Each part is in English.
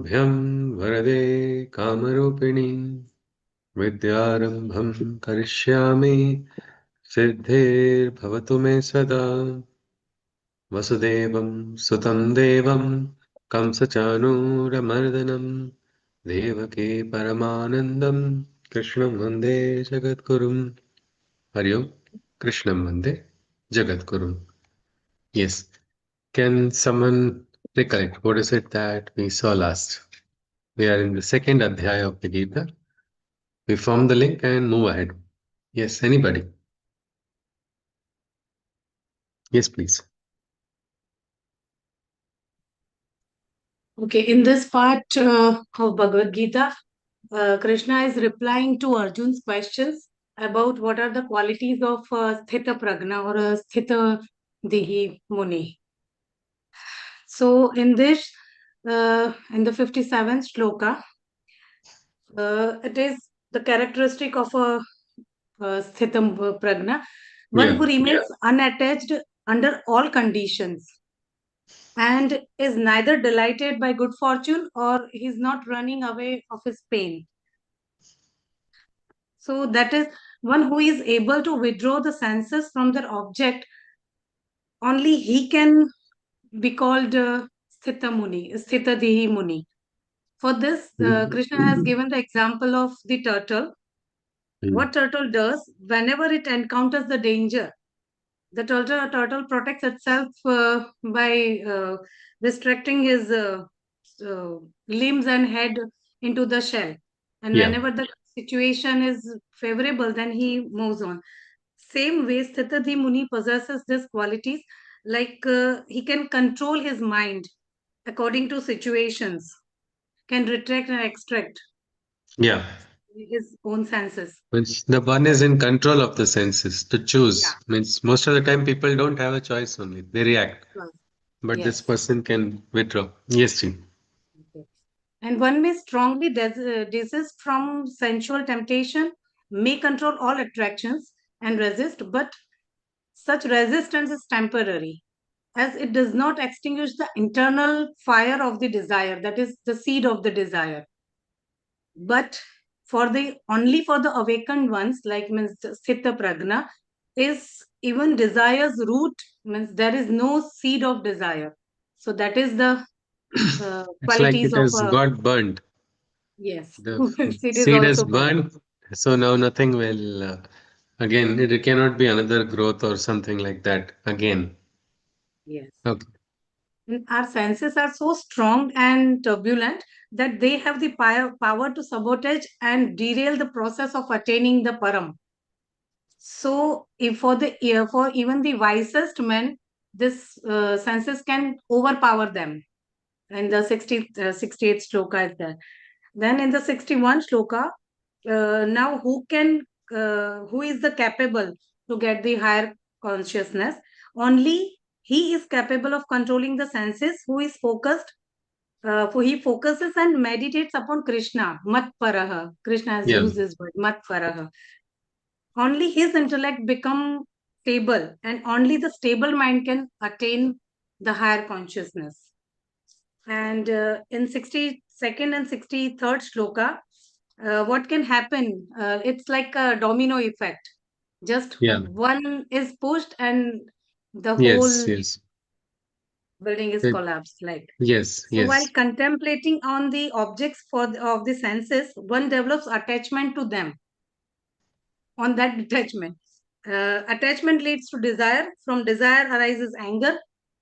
Namastubbhyam Varade Kamarupini Vidyarambham Karishyami Siddhir Bhavatu Me Sada Vasudevam Sutam Devam Kamsachanuramardanam Devaki Paramanandam Krishnam Vande Jagadgurum. Hari Om. Krishnam Vande Jagadgurum. Yes. Can someone recollect what is it that we saw last? We are in the second Adhaya of the Gita. We form the link and move ahead. Yes, anybody? Yes, please. Okay, in this part of Bhagavad Gita, Krishna is replying to Arjun's questions about what are the qualities of Sthita Pragna or Sthita Dihi Muni. So, in this, in the 57th shloka, it is the characteristic of a Sthita Pragna, one Yeah. who remains unattached under all conditions and is neither delighted by good fortune or he's not running away of his pain. So that is one who is able to withdraw the senses from their object. Only he can be called Sthita Muni, Sthita Dehi Muni. For this, Krishna has given the example of the turtle. What turtle does, whenever it encounters the danger, the turtle protects itself by restricting his limbs and head into the shell. And Yeah. whenever the situation is favorable, then he moves on. Same way, Sthitadhi Muni possesses these qualities, like he can control his mind according to situations, can retract and extract Yeah. his own senses. Means the one is in control of the senses to Yeah. choose. Means most of the time people don't have a choice only. They react. Yes. But this Yes. person can withdraw. Yes, Ji. Okay. And one may strongly desist from sensual temptation, may control all attractions and resist, but such resistance is temporary, as it does not extinguish the internal fire of the desire, that is the seed of the desire. But for the only for the awakened ones, like means Sthita Pragna, is even desire's root, means there is no seed of desire. So that is the It's like qualities it of has a got burnt. yes. The Seed is seed has also burnt. burnt. So now nothing will, again, it cannot be another growth or something like that again. Yes. Okay. And our senses are so strong and turbulent that they have the power to sabotage and derail the process of attaining the param. So, if for even the wisest men, this senses can overpower them. And the 68th shloka is there. Then in the 61st shloka, now who is the capable to get the higher consciousness? Only he is capable of controlling the senses, who is focused, who he focuses and meditates upon Krishna, mat paraha. Krishna has Yeah. used this word, mat paraha. Only his intellect become stable, and only the stable mind can attain the higher consciousness. And in 62nd and 63rd shloka, what can happen? It's like a domino effect. Just Yeah. one is pushed and the Yes. whole Yes. building is It- collapsed. Like yes. so, while Yes. contemplating on the objects of the senses, one develops attachment to them. On that detachment, attachment leads to desire. From desire arises anger.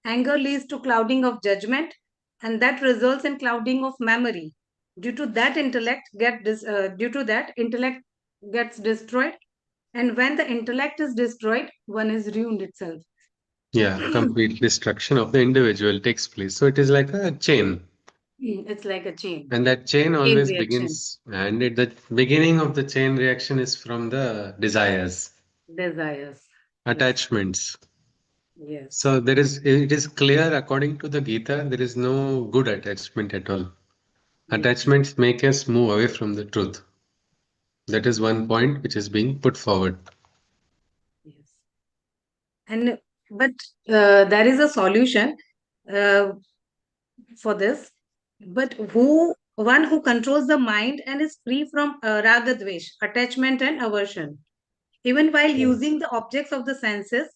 Anger leads to clouding of judgment, and that results in clouding of memory. Due to that intellect gets destroyed, and when the intellect is destroyed, one is ruined itself. Yeah. Complete destruction of the individual takes place. So it is like a chain. It's like a chain, And that chain chain always reaction, begins, and the beginning of the chain reaction is from the desires, desires. Yes, attachments. yes, So it is clear according to the Gita, there is no good attachment at all. yes, Attachments make us move away from the truth. That is one point which is being put forward. yes. And but there is a solution uh, for this. But who one who controls the mind and is free from raga dvesh, attachment and aversion. Even while Yes. using the objects of the senses,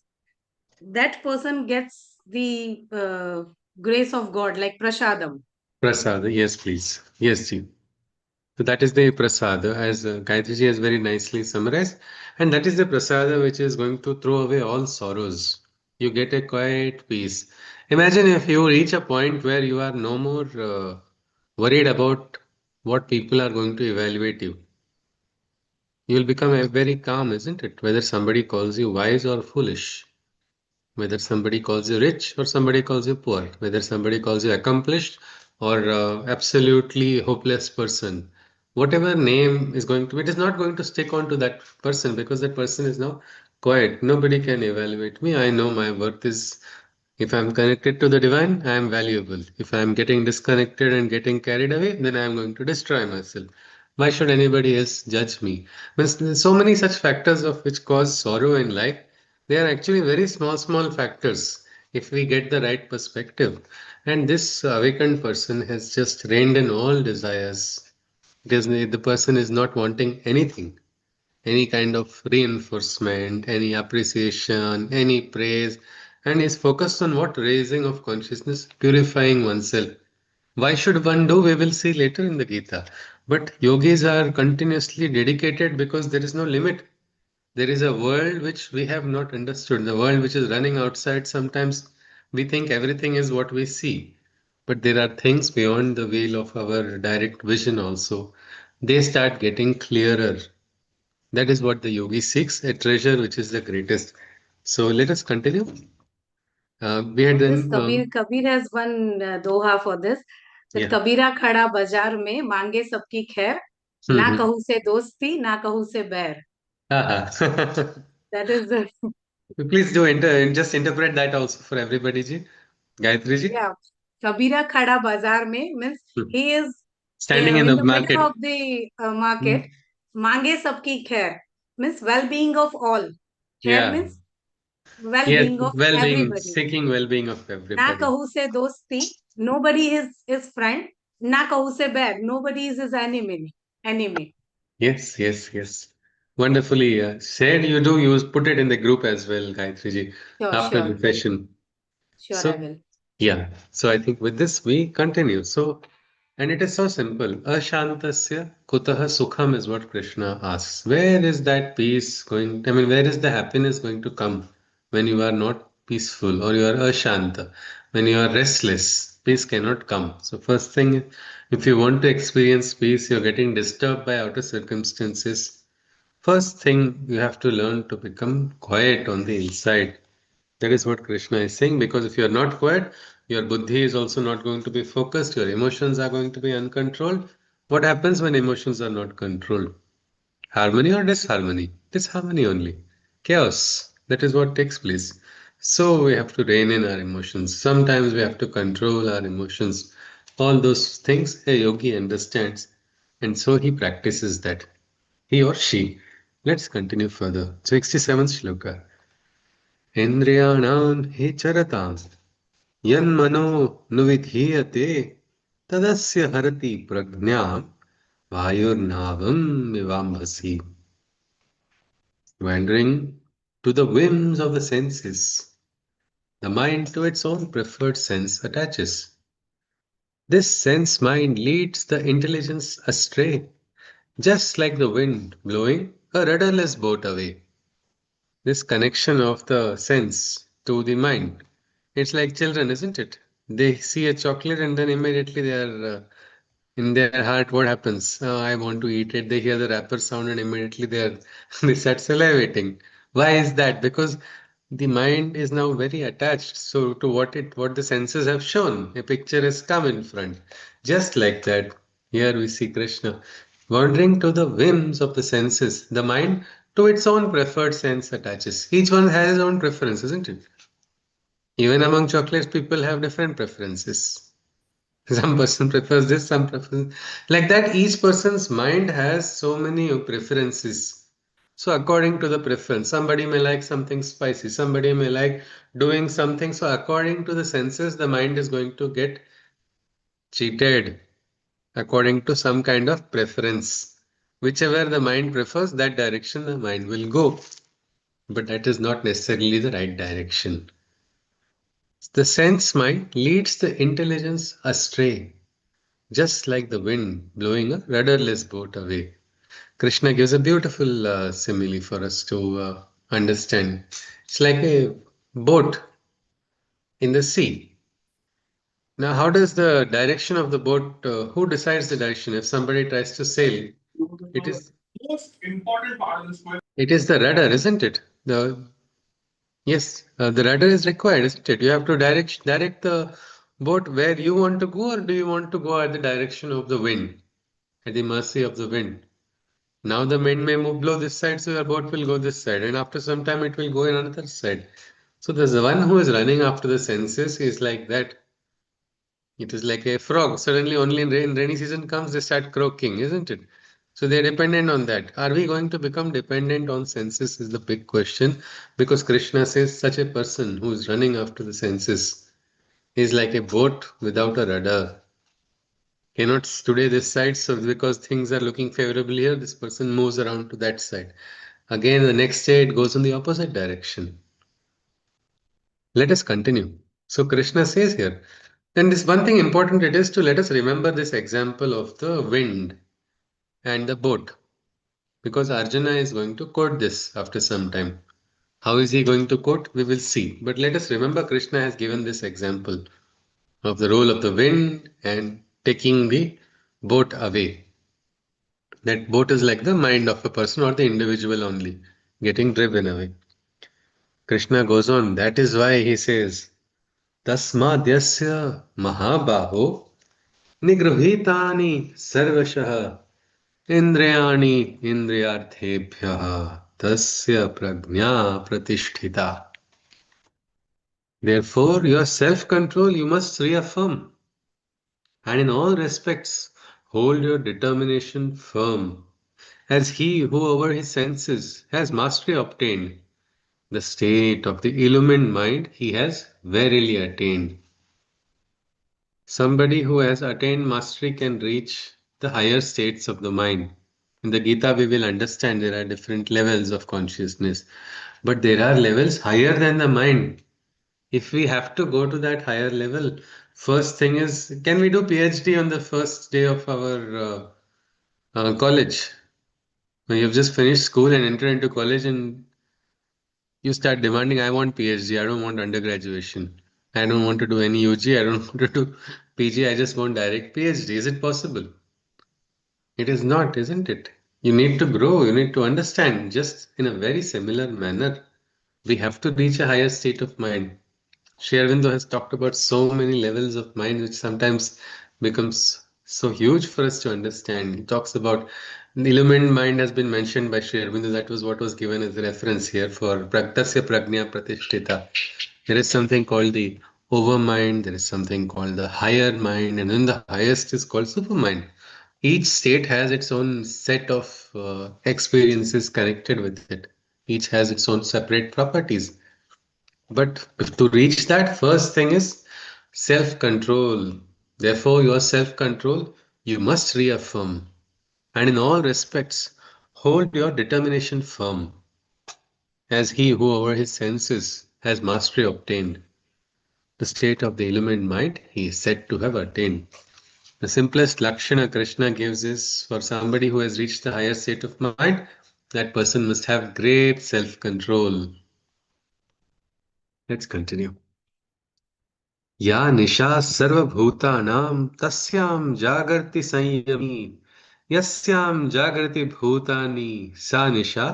that person gets the grace of God, like prasadam. Prasada, yes, please. Yes, Ji. So that is the prasada, as Gayatri ji has very nicely summarized, and that is the prasada which is going to throw away all sorrows. You get a quiet peace. Imagine if you reach a point where you are no more worried about what people are going to evaluate you. You'll become very calm, isn't it? Whether somebody calls you wise or foolish, whether somebody calls you rich or somebody calls you poor, whether somebody calls you accomplished or absolutely hopeless person, whatever name is going to, it is not going to stick on to that person because that person is now quiet. Nobody can evaluate me. I know my worth is, if I'm connected to the divine, I am valuable. If I'm getting disconnected and getting carried away, then I'm going to destroy myself. Why should anybody else judge me? There's so many such factors of which cause sorrow in life. They are actually very small, small factors if we get the right perspective. And this awakened person has just reined in all desires because the person is not wanting anything, any kind of reinforcement, any appreciation, any praise, and is focused on what? Raising of consciousness, purifying oneself. Why should one do? We will see later in the Gita. But yogis are continuously dedicated because there is no limit. There is a world which we have not understood, the world which is running outside. Sometimes we think everything is what we see, but there are things beyond the veil of our direct vision also. They start getting clearer. That is what the yogi seeks, a treasure which is the greatest. So let us continue. We had For this, then, Kabir has one doha for this, that yeah. कबीरा खड़ा बाजार में मांगे सबकी खैर, ना Hmm. कहूँ से दोस्ती ना कहूँ से बैर. Ah, That is the please do just interpret that also for everybody, ji. Gayatri ji. yeah. कबीरा खड़ा बाजार में means Hmm. he is Standing in in the the middle of market. the Hmm. market. मांगे सबकी खैर means well-being of all. खैर Yeah. means Yes, well-being of well-being, everybody. seeking well-being of ना everybody. कहूँ से दोस्ती, nobody is his friend. ना कहूँ से बैर, nobody is his enemy. Enemy. Yes, yes, yes. Wonderfully said. You do use put it in the group as well, Gayatri ji, Sure, after sure, the session. sure. I So, will. yeah. So I think with this we continue. So, and it is so simple. Ashantasya kutaha sukham is what Krishna asks. Where is that peace going? I mean, where is the happiness going to come when you are not peaceful or you are ashanta, when you are restless? Peace cannot come. So, first thing, if you want to experience peace, you're getting disturbed by outer circumstances. First thing, you have to learn to become quiet on the inside. That is what Krishna is saying, because if you are not quiet, your buddhi is also not going to be focused, your emotions are going to be uncontrolled. What happens when emotions are not controlled? Harmony or disharmony? Disharmony only. Chaos. That is what takes place. So we have to rein in our emotions. Sometimes we have to control our emotions. All those things a yogi understands, and so he practices that. He or she. Let's continue further. 67th shloka. इन्द्रियाणां हि चरतां यन्मनो नुविधीयते तदस्य हरति प्रज्ञां वायुर्नावं विवाम्भसि. Wandering to the whims of the senses, the mind to its own preferred sense attaches. This sense mind leads the intelligence astray, just like the wind blowing a rudderless boat away. This connection of the sense to the mind. It's like children, isn't it? They see a chocolate and then immediately they are in their heart. What happens? I want to eat it. They hear the wrapper sound and immediately they are they start salivating. Why is that? Because the mind is now very attached so to what the senses have shown. A picture has come in front. Just like that, here we see Krishna wandering to the whims of the senses. The mind to its own preferred sense attaches. Each one has his own preference, isn't it? Even among chocolates, people have different preferences. Some person prefers this, some prefers like that. Each person's mind has so many preferences. So according to the preference, somebody may like something spicy, somebody may like doing something. So according to the senses, the mind is going to get treated according to some kind of preference. Whichever the mind prefers, that direction the mind will go. But that is not necessarily the right direction. The sense mind leads the intelligence astray, just like the wind blowing a rudderless boat away. Krishna gives a beautiful simile for us to understand. It's like a boat in the sea. Now, how does the direction of the boat, who decides the direction? If somebody tries to sail, it is it is the rudder, isn't it? The rudder is required, isn't it? You have to direct the boat where you want to go, or do you want to go at the direction of the wind, at the mercy of the wind? Now the wind may move blow this side, so your boat will go this side, and after some time it will go in another side. So there's the one who is running after the senses is like that. It is like a frog. Suddenly, only in rainy season comes, they start croaking, isn't it? So they're dependent on that. Are we going to become dependent on senses? Is the big question. Because Krishna says such a person who is running after the senses is like a boat without a rudder. Cannot today this side, so because things are looking favorable here, this person moves around to that side. Again, the next day it goes in the opposite direction. Let us continue. So Krishna says here, then this one thing important it is to let us remember this example of the wind and the boat, because Arjuna is going to quote this after some time. How is he going to quote? We will see. But let us remember Krishna has given this example of the role of the wind and taking the boat away. That boat is like the mind of a person or the individual only, getting driven away. Krishna goes on, that is why he says, Tasmadyasya Mahabaho Nigrhitani Sarvashah Indriyani Indriyarthebhyah Tasya Prajna Pratisthita. Therefore, your self control you must reaffirm, and in all respects, hold your determination firm, as he who over his senses has mastery obtained, the state of the illumined mind he has verily attained. Somebody who has attained mastery can reach the higher states of the mind. In the Gita, we will understand there are different levels of consciousness, but there are levels higher than the mind. If we have to go to that higher level, first thing is, can we do PhD on the first day of our college? When you've just finished school and enter into college and you start demanding, I want PhD, I don't want undergraduation. I don't want to do any UG, I don't want to do PG, I just want direct PhD. Is it possible? It is not, isn't it? You need to grow, you need to understand, just in a very similar manner. We have to reach a higher state of mind. Sri Aurobindo has talked about so many levels of mind, which sometimes becomes so huge for us to understand. He talks about the illumined mind has been mentioned by Sri Aurobindo. That was what was given as a reference here for Praktasya Prajna Pratishtita. There is something called the overmind, there is something called the higher mind, and then the highest is called supermind. Each state has its own set of experiences connected with it. Each has its own separate properties. But to reach that, first thing is self control. Therefore, your self control you must reaffirm, and in all respects, hold your determination firm, as he who over his senses has mastery obtained. The state of the illumined mind he is said to have attained. The simplest lakshana Krishna gives is for somebody who has reached the higher state of mind, that person must have great self control. Let's continue. या निशा सर्वभूतानां तस्यां जागर्ति संयमी यस्यां जागृति भूतानि सा निशा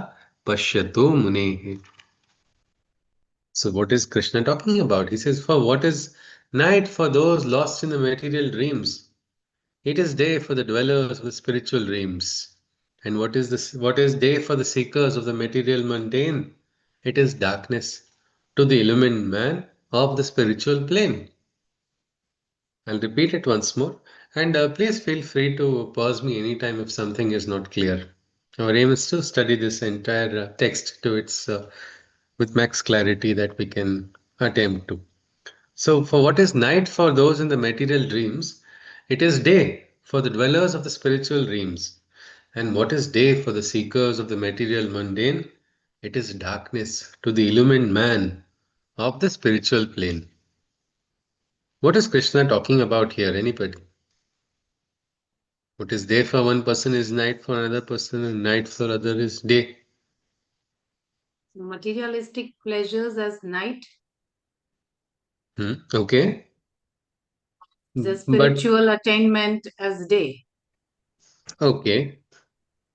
पश्यतो मुनेः. So what is Krishna talking about? He says, for what is night for those lost in the material dreams? It is day for the dwellers of the spiritual realms. And what is this? What is day for the seekers of the material mundane? It is darkness to the illumined man of the spiritual plane. I'll repeat it once more, and please feel free to pause me anytime if something is not clear. Our aim is to study this entire text to its with max clarity that we can attempt to. So, for what is night for those in the material dreams, It is day for the dwellers of the spiritual realms. And what is day for the seekers of the material mundane? It is darkness to the illumined man of the spiritual plane. What is Krishna talking about here? Anybody? What is day for one person is night for another person, and night for other is day. Materialistic pleasures as night, Okay. the But spiritual attainment as day. okay.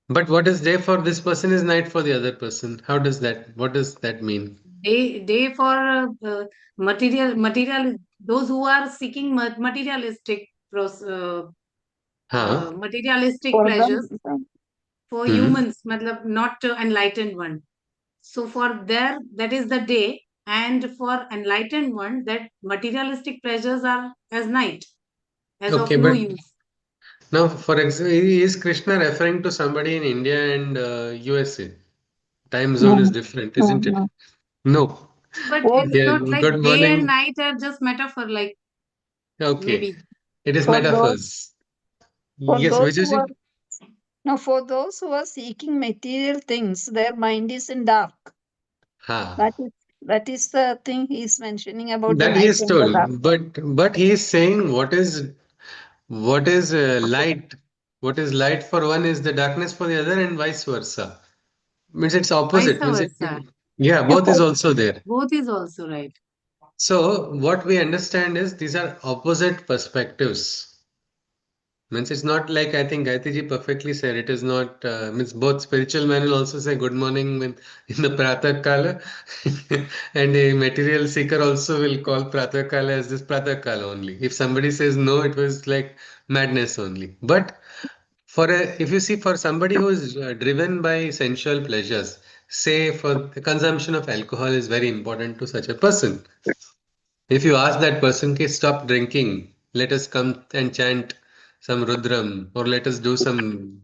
But what is day for this person is night for the other person. How does that, what does that mean? Day for material, those who are seeking materialistic Huh? materialistic For pleasures, them, for Hmm. humans, matlab not enlightened one. So for there, that is the day, and for enlightened one, that materialistic pleasures are as night, as of Okay, no but use. now, for example, is Krishna referring to somebody in India and USA? Time zone is no, different, no, isn't it? no. No. But For, it's Yeah, not like good day and morning. night are just metaphor, like Okay. maybe. It is for those metaphors. for Yes, those who Vijayji. are no, for those who are seeking material things, their mind is in dark. Ha. That is the thing he's mentioning about the That he night is and the dark. told, but he is saying what is light. What is light for one is the darkness for the other, and vice versa. Means it's Vice opposite. Means it, versa. yeah, Yeah, both is also there. Both is also right. So what we understand is these are opposite perspectives. Means it's not like I think Gayatri ji perfectly said it is not means both spiritual man will also say good morning when in the Pratah Kala and a material seeker also will call Pratah Kala as this Pratah Kala only. If somebody says no, it was like madness only. But if you see for somebody who is driven by sensual pleasures, say for the consumption of alcohol is very important to such a person. If you ask that person, "Okay, stop drinking, let us come and chant some Rudram or let us do some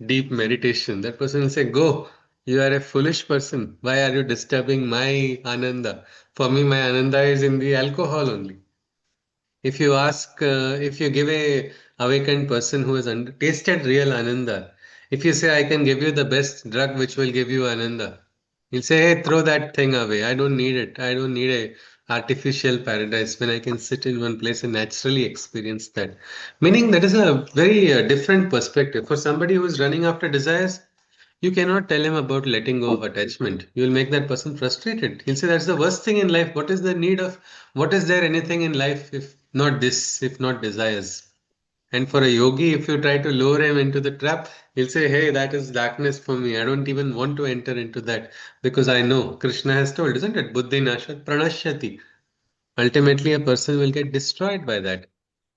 deep meditation," that person will say, "Go, you are a foolish person. Why are you disturbing my Ananda? For me, my Ananda is in the alcohol only." If you give a awakened person who has tasted real Ananda, if you say, "I can give you the best drug which will give you Ananda," he'll say, "Hey, throw that thing away. I don't need it. I don't need a artificial paradise when I can sit in one place and naturally experience that." Meaning that is a very different perspective. For somebody who is running after desires, you cannot tell him about letting go of attachment. You will make that person frustrated. He'll say that's the worst thing in life. What is the need of, what is there anything in life if not this, if not desires? And for a yogi, if you try to lure him into the trap, he'll say, "Hey, that is darkness for me. I don't even want to enter into that because I know Krishna has told, isn't it? Buddhi nashat pranashyati. Ultimately, a person will get destroyed by that.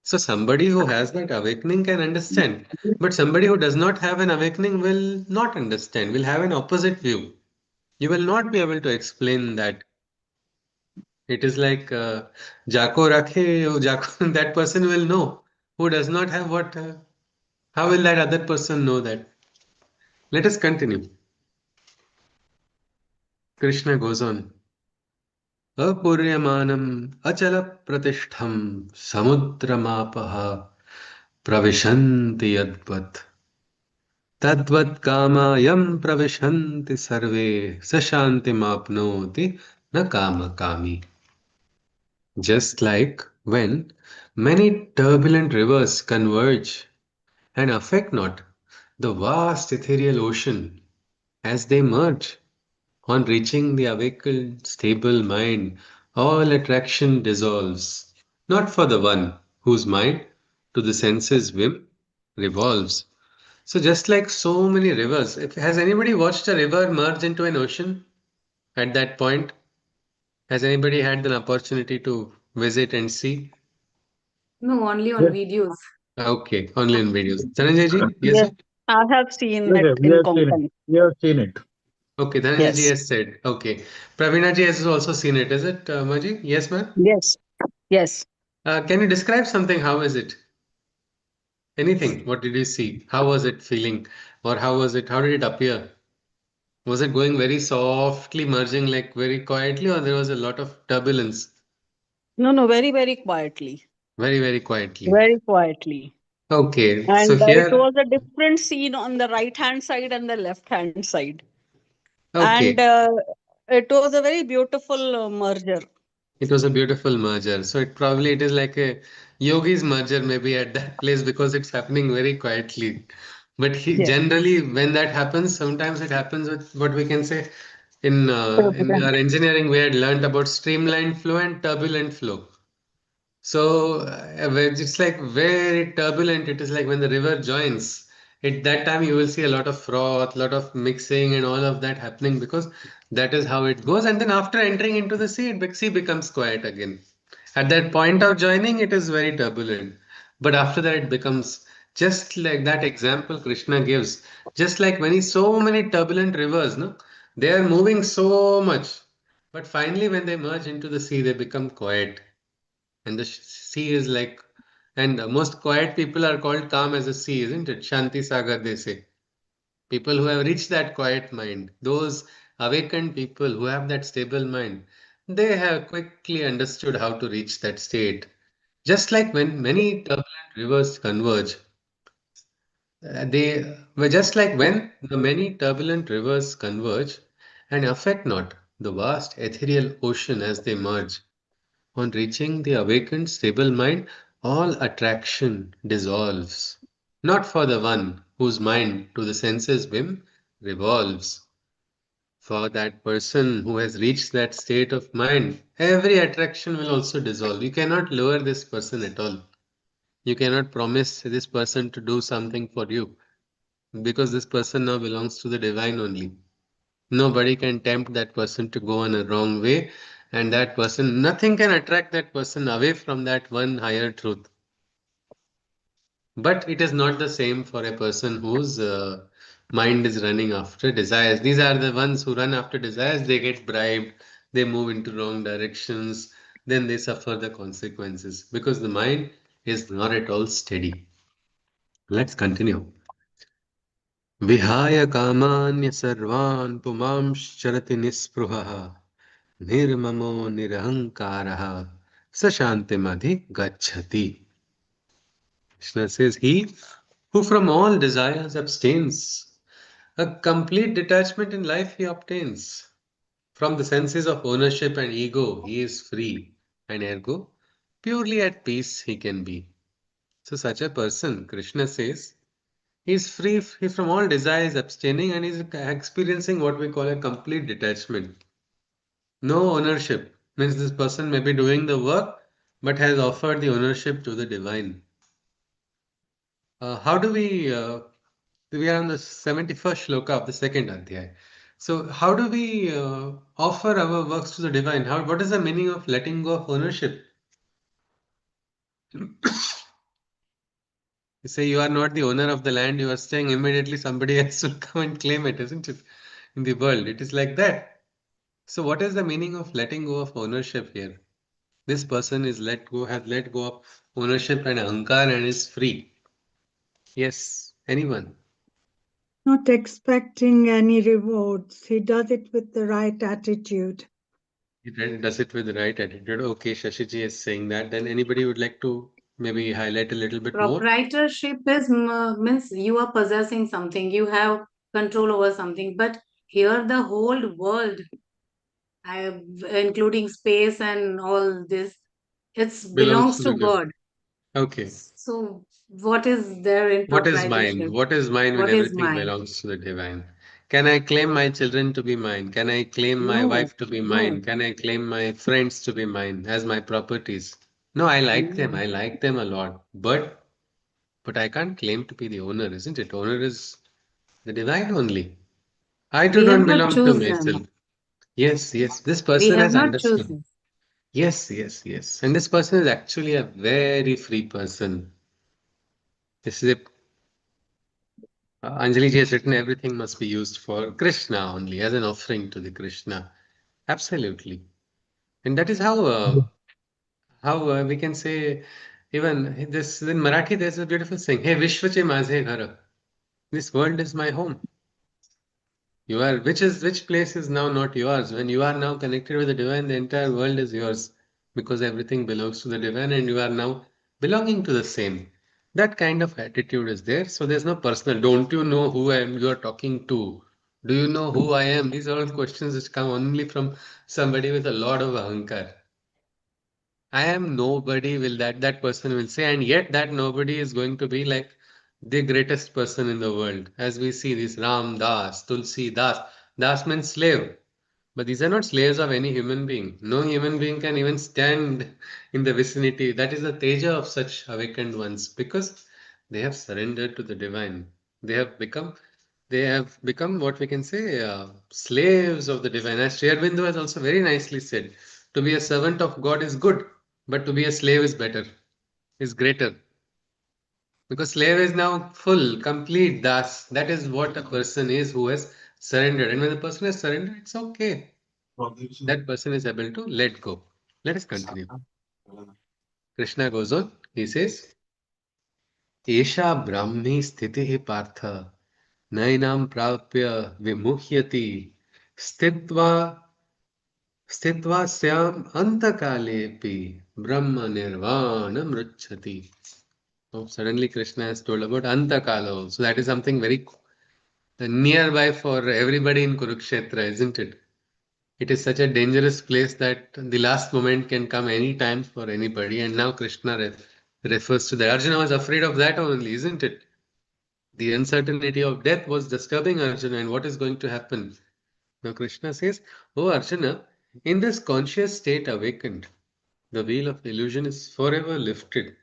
So somebody who has that awakening can understand, but somebody who does not have an awakening will not understand, will have an opposite view. You will not be able to explain that. It is like Jako Rakhe, Jako, that person will know. Who does not have what? How will that other person know that? Let us continue. Krishna goes on. Apuryamanam achala pratishtham samudramapaha pravishanti yadvat. Tadvat kamayam pravishanti sarve sashantimapnoti na kama kami. Just like when many turbulent rivers converge and affect not the vast ethereal ocean as they merge, on reaching the awakened stable mind, all attraction dissolves, not for the one whose mind to the senses whim revolves. So just like so many rivers, if has anybody watched a river merge into an ocean at that point? Has anybody had an opportunity to visit and see? No, only on Yes, videos. Okay, only in videos. Dhananjay ji, yes Yes, sir? I have seen yes, it yes, we in have seen it. Konkan. We have seen it. Okay, Dhananjay ji Yes, has said. Okay. Pravina ji has also seen it, is it, Maji? Yes, ma'am? yes, yes. Can you describe something? How is it? Anything? What did you see? How was it feeling? Or how was it? How did it appear? Was it going very softly, merging like very quietly, or there was a lot of turbulence? No, no, very, very quietly. Very, very quietly. Very quietly. Okay, so And it here, was a different scene on the right hand side and the left hand side. And okay, it was a very beautiful merger. it was a beautiful merger. So it is like a yogi's merger maybe at that place because it's happening very quietly. But Yes. generally, when that happens, sometimes it happens with what we can say in Turbulent. our engineering, we had learned about streamlined flow and turbulent flow. So it's like very turbulent. It is like when the river joins. At that time, you will see a lot of froth, lot of mixing, and all of that happening because that is how it goes. And then after entering into the sea, sea becomes quiet again. At that point of joining, it is very turbulent. But after that, it becomes just like that example Krishna gives. Just like when he so many turbulent rivers, no, they are moving so much. But finally, when they merge into the sea, they become quiet and the sea is like, and most quiet people are called calm as a sea, isn't it? Shanti Sagar, they say. People who have reached that quiet mind, those awakened people who have that stable mind, they have quickly understood how to reach that state. Just like when many turbulent rivers converge, they were just like when the many turbulent rivers converge and affect not the vast ethereal ocean as they merge. On reaching the awakened, stable mind, all attraction dissolves. Not for the one whose mind to the senses whim revolves. For that person who has reached that state of mind, every attraction will also dissolve. You cannot lower this person at all. You cannot promise this person to do something for you because this person now belongs to the divine only. Nobody can tempt that person to go on a wrong way, and that person, nothing can attract that person away from that one higher truth. But it is not the same for a person whose mind is running after desires. These are the ones who run after desires, they get bribed, they move into wrong directions, then they suffer the consequences because the mind is not at all steady. Let's continue. विहाय कामान्य सर्वान् पुमांश्चरति निःस्पृहः निर्ममो निरहङ्कारः स शान्तिमधिगच्छति. Krishna says, he who from all desires abstains, a complete detachment in life he obtains. From the senses of ownership and ego, he is free, and ergo, purely at peace he can be. So such a person, Krishna says, he is free from all desires, abstaining, and is experiencing what we call a complete detachment. No ownership means this person may be doing the work but has offered the ownership to the divine. How do we are on the 71st shloka of the second Adhaya. So, how do we offer our works to the divine? What is the meaning of letting go of ownership? You say you are not the owner of the land you are staying, immediately somebody else will come and claim it, isn't it? In the world, it is like that. So, what is the meaning of letting go of ownership here? This person has let go of ownership and ahankar and is free. Yes, anyone. Not expecting any rewards. He does it with the right attitude. He does it with the right attitude. Okay, Shashiji is saying that. Then anybody would like to maybe highlight a little bit more? Proprietorship is means you are possessing something, you have control over something. But here, the whole world, including space and all this, it Belongs belongs to the to divine. God. Okay. So, what is there in What is mine? proprietorship? What is mine when What is everything mine? belongs to the divine? Can I claim my children to be mine? Can I claim my No, wife to be no, mine? Can I claim my friends to be mine as my properties? No, I like them. no. I like them a lot. But I can't claim to be the owner, isn't it? Owner is the divine only. I do We have not not belong to chosen. myself. Yes, yes. This We person have has not understood. chosen. Yes, yes, yes. And this person is actually a very free person. This is Anjali ji has written everything must be used for Krishna only as an offering to the Krishna. Absolutely. And that is how we can say even this in Marathi there's a beautiful saying, Hey Vishwache Mazhe Ghara. This world is my home. You are which place is now not yours. When you are now connected with the divine, the entire world is yours because everything belongs to the divine and you are now belonging to the same. That kind of attitude is there. So there's no personal. Don't you know who I am you are talking to? Do you know who I am? These are all questions which come only from somebody with a lot of ahankar. I am nobody, will that person will say, and yet that nobody is going to be like the greatest person in the world. As we see this Ram Das, Tulsi Das. Das means slave. But these are not slaves of any human being. No human being can even stand in the vicinity. That is the teja of such awakened ones because they have surrendered to the divine. They have become what we can say slaves of the divine. As Sri Aurobindo has also very nicely said, to be a servant of God is good, but to be a slave is better, is greater. Because slave is now full, complete das. That is what a person is who has surrendered. And when the person has surrendered, it's okay. That person is able to let go. Let us continue. Krishna goes on. He says, Esha Brahmi sthitihi partha nainam prapya vimuhyati stitva stitva syam antakalepi brahma nirvana mruchati. Oh, suddenly Krishna has told about antakalo. So that is something very nearby for everybody in Kurukshetra, isn't it? It is such a dangerous place that the last moment can come any time for anybody. And now Krishna refers to that. Arjuna was afraid of that only, isn't it? The uncertainty of death was disturbing Arjuna and what is going to happen. Now Krishna says, Oh Arjuna, in this conscious state awakened, the veil of illusion is forever lifted.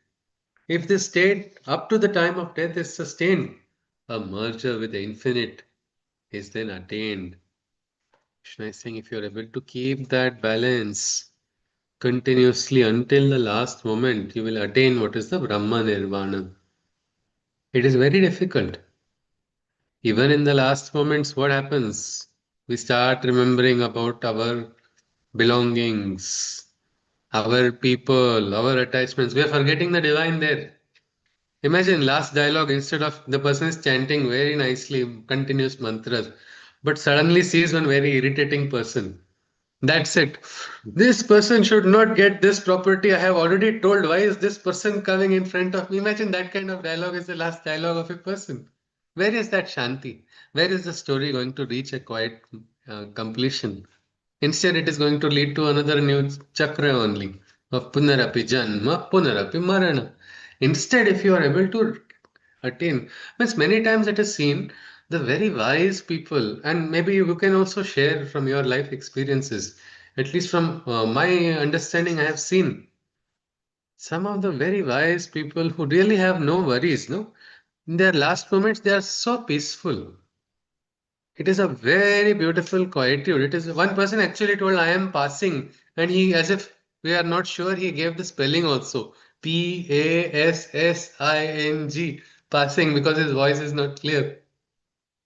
If this state up to the time of death is sustained, a merger with the infinite is then attained. Krishna is saying if you're able to keep that balance continuously until the last moment, you will attain what is the Brahma Nirvana. It is very difficult. Even in the last moments, what happens? We start remembering about our belongings, our people, our attachments. We are forgetting the divine there. Imagine last dialogue instead of the person is chanting very nicely, continuous mantras, but suddenly sees one very irritating person. That's it. This person should not get this property. I have already told. Why is this person coming in front of me? Imagine that kind of dialogue is the last dialogue of a person. Where is that Shanti? Where is the story going to reach a quiet completion? Instead, it is going to lead to another new chakra only of Punarapi Janma, Punarapi Marana. Instead, if you are able to attain, means many times it is seen the very wise people, and maybe you can also share from your life experiences. At least from my understanding, I have seen some of the very wise people who really have no worries. No, in their last moments, they are so peaceful. It is a very beautiful quietude. It is one person actually told, I am passing, and he, as if we are not sure, he gave the spelling also Passing, passing, because his voice is not clear.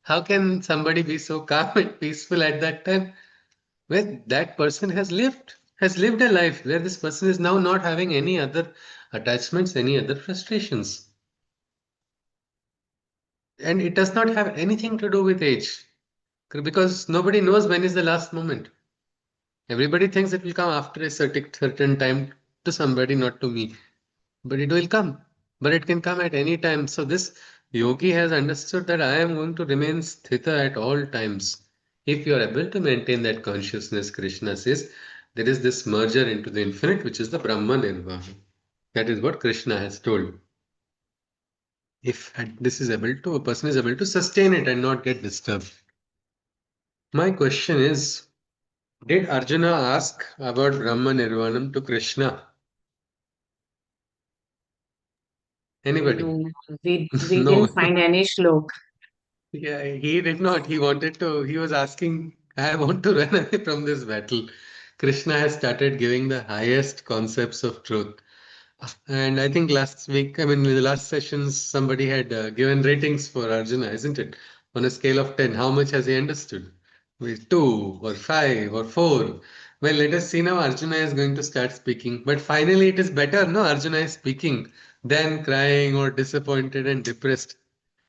How can somebody be so calm and peaceful at that time where that person has lived a life where this person is now not having any other attachments, any other frustrations? And it does not have anything to do with age because nobody knows when is the last moment. Everybody thinks it will come after a certain time to somebody, not to me. But it will come. But it can come at any time. So this yogi has understood that I am going to remain sthita at all times. If you are able to maintain that consciousness, Krishna says, there is this merger into the infinite, which is the Brahma Nirvana. That is what Krishna has told. If this is able to, a person is able to sustain it and not get disturbed. My question is, did Arjuna ask about Brahma Nirvanam to Krishna? Anybody? No, we No. didn't find any shlok. Yeah, he did not. He wanted to, he was asking, I want to run away from this battle. Krishna has started giving the highest concepts of truth. And I think last week, I mean, in the last sessions, somebody had given ratings for Arjuna, isn't it? On a scale of 10, how much has he understood? With 2 or 5 or 4. Well, let us see now. Arjuna is going to start speaking. But finally, it is better, no? Arjuna is speaking than crying or disappointed and depressed.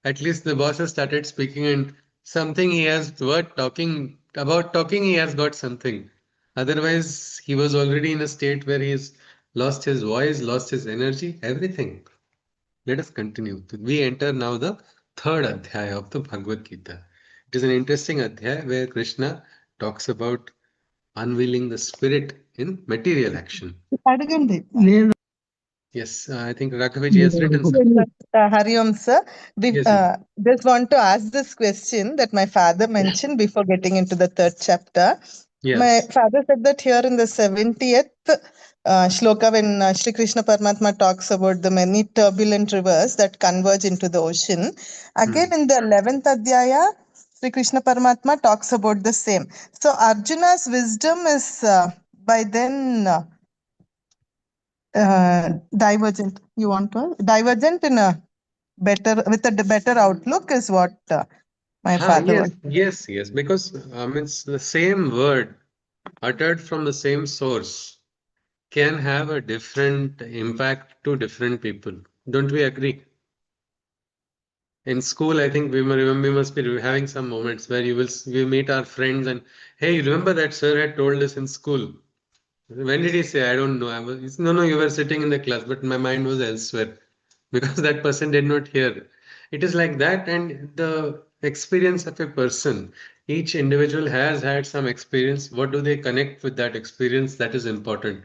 At least the boss has started speaking and something he has what talking about talking he has got something. Otherwise, he was already in a state where he's lost his voice, lost his energy, everything. Let us continue. We enter now the third Adhaya of the Bhagavad Gita. It is an interesting Adhaya where Krishna talks about unveiling the spirit in material action. Yes, I think Raghaviji has written something. Hari Om sir, Yes, just want to ask this question that my father mentioned before getting into the third chapter. My yes. father said that here in the 70th shloka, when Shri Krishna Paramatma talks about the many turbulent rivers that converge into the ocean, again in the 11th Adhyaya, Shri Krishna Paramatma talks about the same. So Arjuna's wisdom is by then divergent. You want to divergent in a better with a better outlook is what my father Yes, was. yes. Because it's the same word uttered from the same source can have a different impact to different people. Don't we agree? In school, I think we must be having some moments where we meet our friends and hey, you remember that sir had told us in school? When did he say? I don't know. No, you were sitting in the class, but my mind was elsewhere because that person did not hear. It is like that, and the experience of a person, each individual has had some experience. What do they connect with that experience? That is important.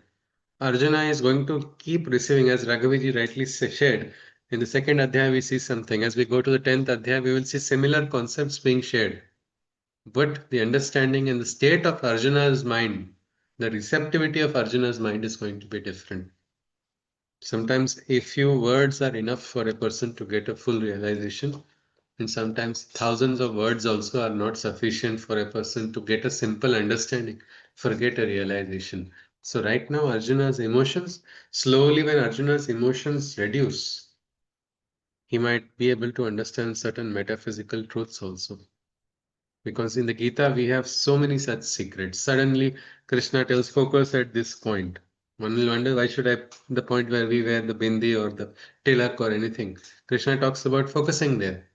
Arjuna is going to keep receiving, as Raghaviji rightly shared. In the second Adhyaya, we see something. As we go to the 10th Adhyaya, we will see similar concepts being shared. But the understanding and the state of Arjuna's mind, the receptivity of Arjuna's mind is going to be different. Sometimes a few words are enough for a person to get a full realization, and sometimes thousands of words also are not sufficient for a person to get a simple understanding, forget a realization. So right now, Arjuna's emotions, slowly when Arjuna's emotions reduce, he might be able to understand certain metaphysical truths also. Because in the Gita, we have so many such secrets. Suddenly, Krishna tells focus at this point. One will wonder why should I, the point where we wear the bindi or the tilak or anything. Krishna talks about focusing there.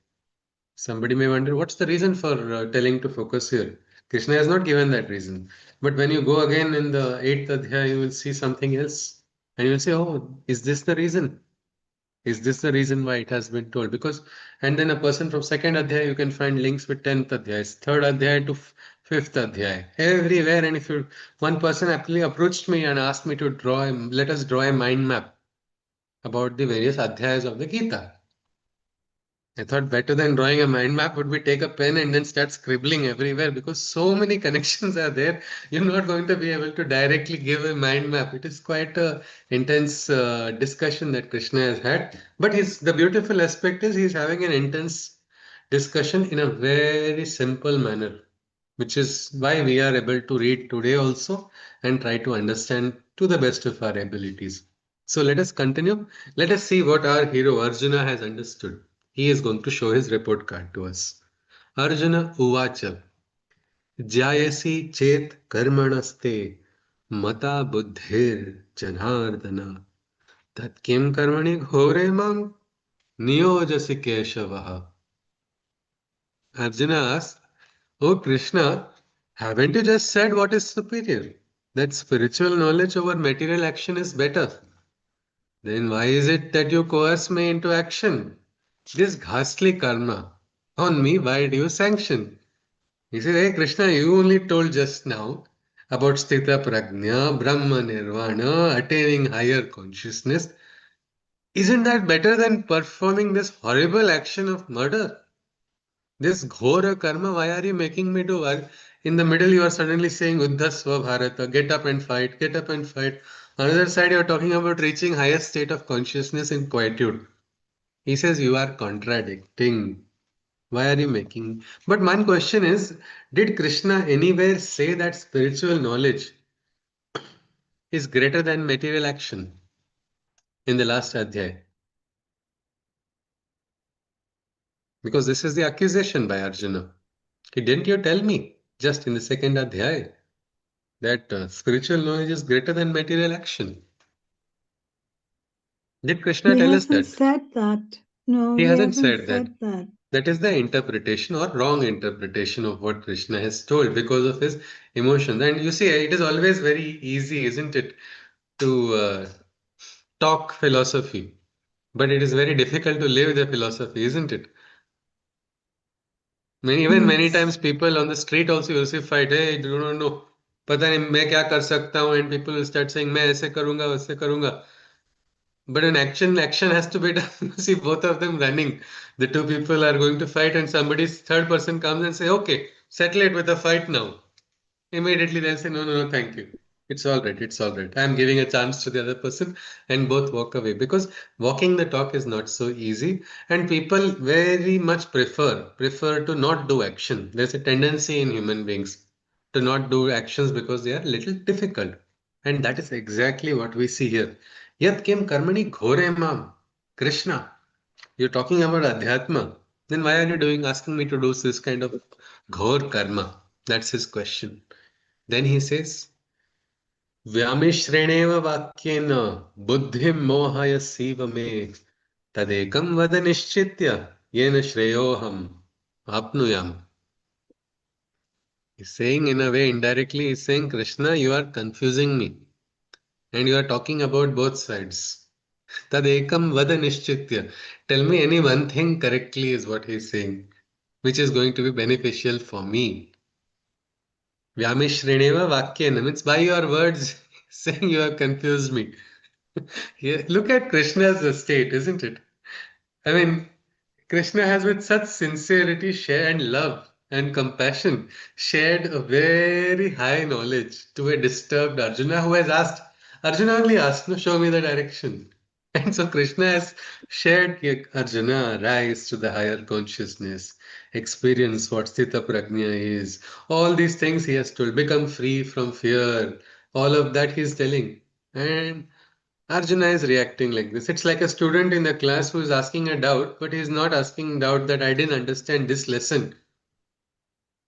Somebody may wonder what's the reason for telling to focus here. Krishna has not given that reason. But when you go again in the 8th Adhyaya, you will see something else. And you will say, oh, is this the reason? Is this the reason why it has been told? Because, and then a person from second Adhyaya, you can find links with 10th Adhyaya, third Adhyaya to fifth Adhyaya, everywhere. And if you, one person actually approached me and asked me to let us draw a mind map about the various Adhyayas of the Gita. I thought better than drawing a mind map would be take a pen and then start scribbling everywhere because so many connections are there. You're not going to be able to directly give a mind map. It is quite a intense discussion that Krishna has had. But the beautiful aspect is he's having an intense discussion in a very simple manner, which is why we are able to read today also and try to understand to the best of our abilities. So let us continue. Let us see what our hero Arjuna has understood. He is going to show his report card to us. Arjuna Uvacha Jayasi Chet Karmanaste Mata Buddhir Janardana Tat Kim Karmani Ghore Mam Niyojasi Keshavaha. Arjuna asks, oh Krishna, haven't you just said what is superior? That spiritual knowledge over material action is better. Then why is it that you coerce me into action? This ghastly karma on me, why do you sanction? He said, hey Krishna, you only told just now about Sthita Prajna, Brahma Nirvana, attaining higher consciousness. Isn't that better than performing this horrible action of murder? This ghora karma, why are you making me do? In the middle, you are suddenly saying Uddhasva Bharata, get up and fight, get up and fight. On the other side, you are talking about reaching highest state of consciousness in quietude. He says you are contradicting. Why are you making? But one question is, did Krishna anywhere say that spiritual knowledge is greater than material action in the last adhyay? Because this is the accusation by Arjuna. Didn't you tell me just in the second adhyay that spiritual knowledge is greater than material action? Did Krishna He tell us hasn't that? said that. No, He he hasn't hasn't said that. said that. That is the interpretation or wrong interpretation of what Krishna has told because of his emotions. And you see, it is always very easy, isn't it, to talk philosophy But it is very difficult to live the philosophy, isn't it? Even many Yes. times people on the street also you see fight, hey, you don't know, पता नहीं मैं क्या कर सकता हूँ, and people will start saying मैं ऐसे करूंगा वैसे करूंगा. But an action has to be done. See, both of them running. The two people are going to fight, and somebody's third person comes and say, "Okay, settle it with a fight now." Immediately they'll say, "No, no, no, thank you. It's all right. It's all right. I'm giving a chance to the other person," and both walk away because walking the talk is not so easy, and people very much prefer to not do action. There's a tendency in human beings to not do actions because they are little difficult. And that is exactly what we see here. Yat kim karmani ghore mam. Krishna, you're talking about Adhyatma. Then why are you asking me to do this kind of ghor karma? That's his question. Then he says, Vyamishreneva vakyena buddhim mohayasiva me tadekam vada nishchitya yena shreyoham apnuyam. He's saying in a way indirectly, he's saying, Krishna, you are confusing me. And you are talking about both sides. Tadekam vada nishchitya. Tell me any one thing correctly is what he's saying, which is going to be beneficial for me. Vyamishreneva vakyena means by your words, saying you have confused me. Here, look at Krishna's state, isn't it? I mean, Krishna has with such sincerity shared and love and compassion shared a very high knowledge to a disturbed Arjuna who has asked. Arjuna only asked, no, show me the direction. And so Krishna has shared, Arjuna, rise to the higher consciousness, experience what Sthita Prajna is. All these things he has told, become free from fear. All of that he is telling. And Arjuna is reacting like this. It's like a student in the class who is asking a doubt, but he is not asking doubt that I didn't understand this lesson.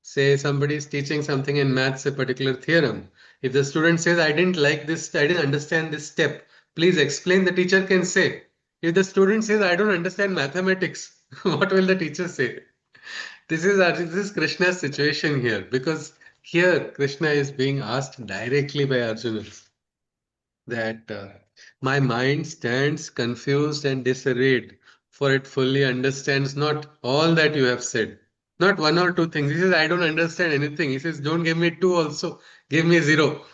Say somebody is teaching something in maths, a particular theorem. If the student says, I didn't like this, I didn't understand this step, please explain, the teacher can say. If the student says, I don't understand mathematics, what will the teacher say? This is Krishna's situation here, because here Krishna is being asked directly by Arjuna that my mind stands confused and disarrayed, for it fully understands not all that you have said, not one or two things. He says, I don't understand anything. He says, don't give me two also, give me zero.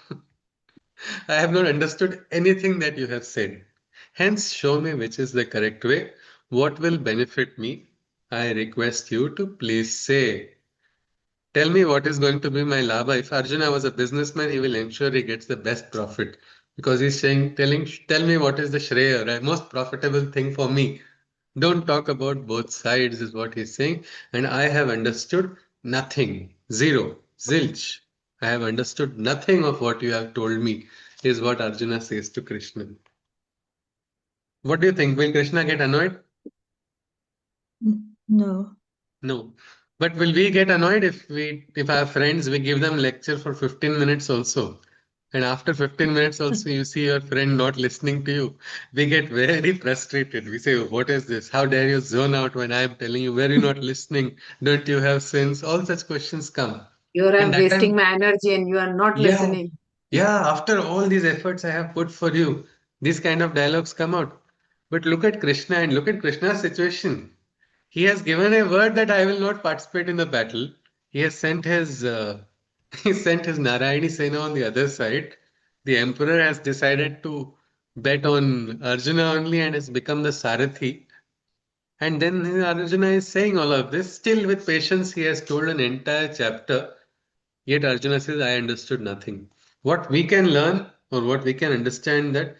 I have not understood anything that you have said. Hence, show me which is the correct way, what will benefit me. I request you to please say. Tell me what is going to be my labha. If Arjuna was a businessman, he will ensure he gets the best profit because he's saying, tell me what is the shreya, right? Most profitable thing for me. Don't talk about both sides, is what he's saying. And I have understood nothing, zero, zilch. I have understood nothing of what you have told me, is what Arjuna says to Krishna. What do you think? Will Krishna get annoyed? No. No. But will we get annoyed if our friends, we give them lecture for 15 minutes also, and after 15 minutes also you see your friend not listening to you, we get very frustrated. We say, what is this? How dare you zone out when I am telling you? Were you not listening? Don't you have sense? All such questions come. You are And that wasting time, my energy and you are not yeah, listening. yeah, after all these efforts I have put for you, these kind of dialogues come out. But look at Krishna and look at Krishna's situation. He has given a word that I will not participate in the battle. He has sent his he sent his Narayani Sena on the other side. The emperor has decided to bet on Arjuna only and has become the Sarathi. And then Arjuna is saying all of this. Still, with patience, he has told an entire chapter. Yet Arjuna says, I understood nothing. What we can learn or what we can understand that